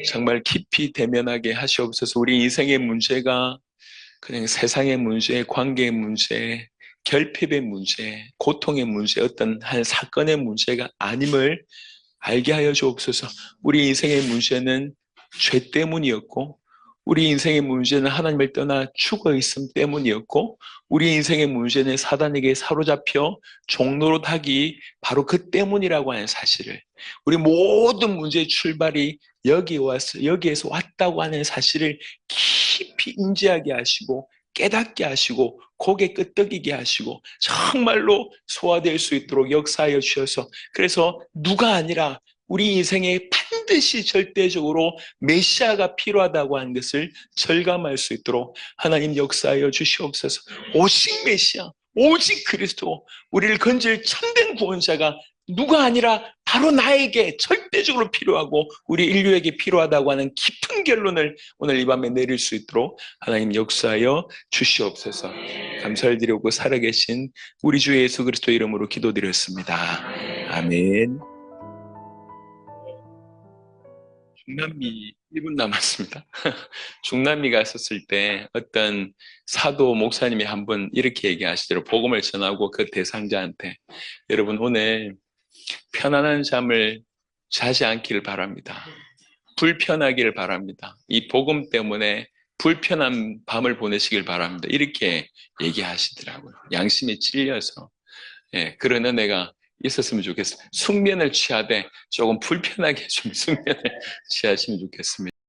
정말 깊이 대면하게 하시옵소서. 우리 인생의 문제가 그냥 세상의 문제, 관계의 문제, 결핍의 문제, 고통의 문제, 어떤 한 사건의 문제가 아님을 알게 하여 주옵소서. 우리 인생의 문제는 죄 때문이었고, 우리 인생의 문제는 하나님을 떠나 죽어 있음 때문이었고, 우리 인생의 문제는 사단에게 사로잡혀 종노릇하기 바로 그 때문이라고 하는 사실을, 우리 모든 문제의 출발이 여기에서 왔다고 하는 사실을 깊이 인지하게 하시고 깨닫게 하시고 고개 끄덕이게 하시고 정말로 소화될 수 있도록 역사하여 주셔서, 그래서 누가 아니라 우리 인생에 반드시 절대적으로 메시아가 필요하다고 하는 것을 절감할 수 있도록 하나님 역사하여 주시옵소서. 오직 메시아, 오직 그리스도, 우리를 건질 참된 구원자가 누가 아니라 바로 나에게 절대적으로 필요하고 우리 인류에게 필요하다고 하는 깊은 결론을 오늘 이 밤에 내릴 수 있도록 하나님 역사하여 주시옵소서. 감사를 드리고 살아계신 우리 주 예수 그리스도 이름으로 기도드렸습니다. 아멘. 중남미 1분 남았습니다. 중남미 갔었을 때 어떤 사도 목사님이 한번 이렇게 얘기하시더라고요. 복음을 전하고 그 대상자한테, 여러분 오늘 편안한 잠을 자지 않기를 바랍니다. 불편하기를 바랍니다. 이 복음 때문에 불편한 밤을 보내시길 바랍니다. 이렇게 얘기하시더라고요. 양심이 찔려서. 예, 그런 은혜가 있었으면 좋겠어요. 숙면을 취하되 조금 불편하게 좀 숙면을 취하시면 좋겠습니다.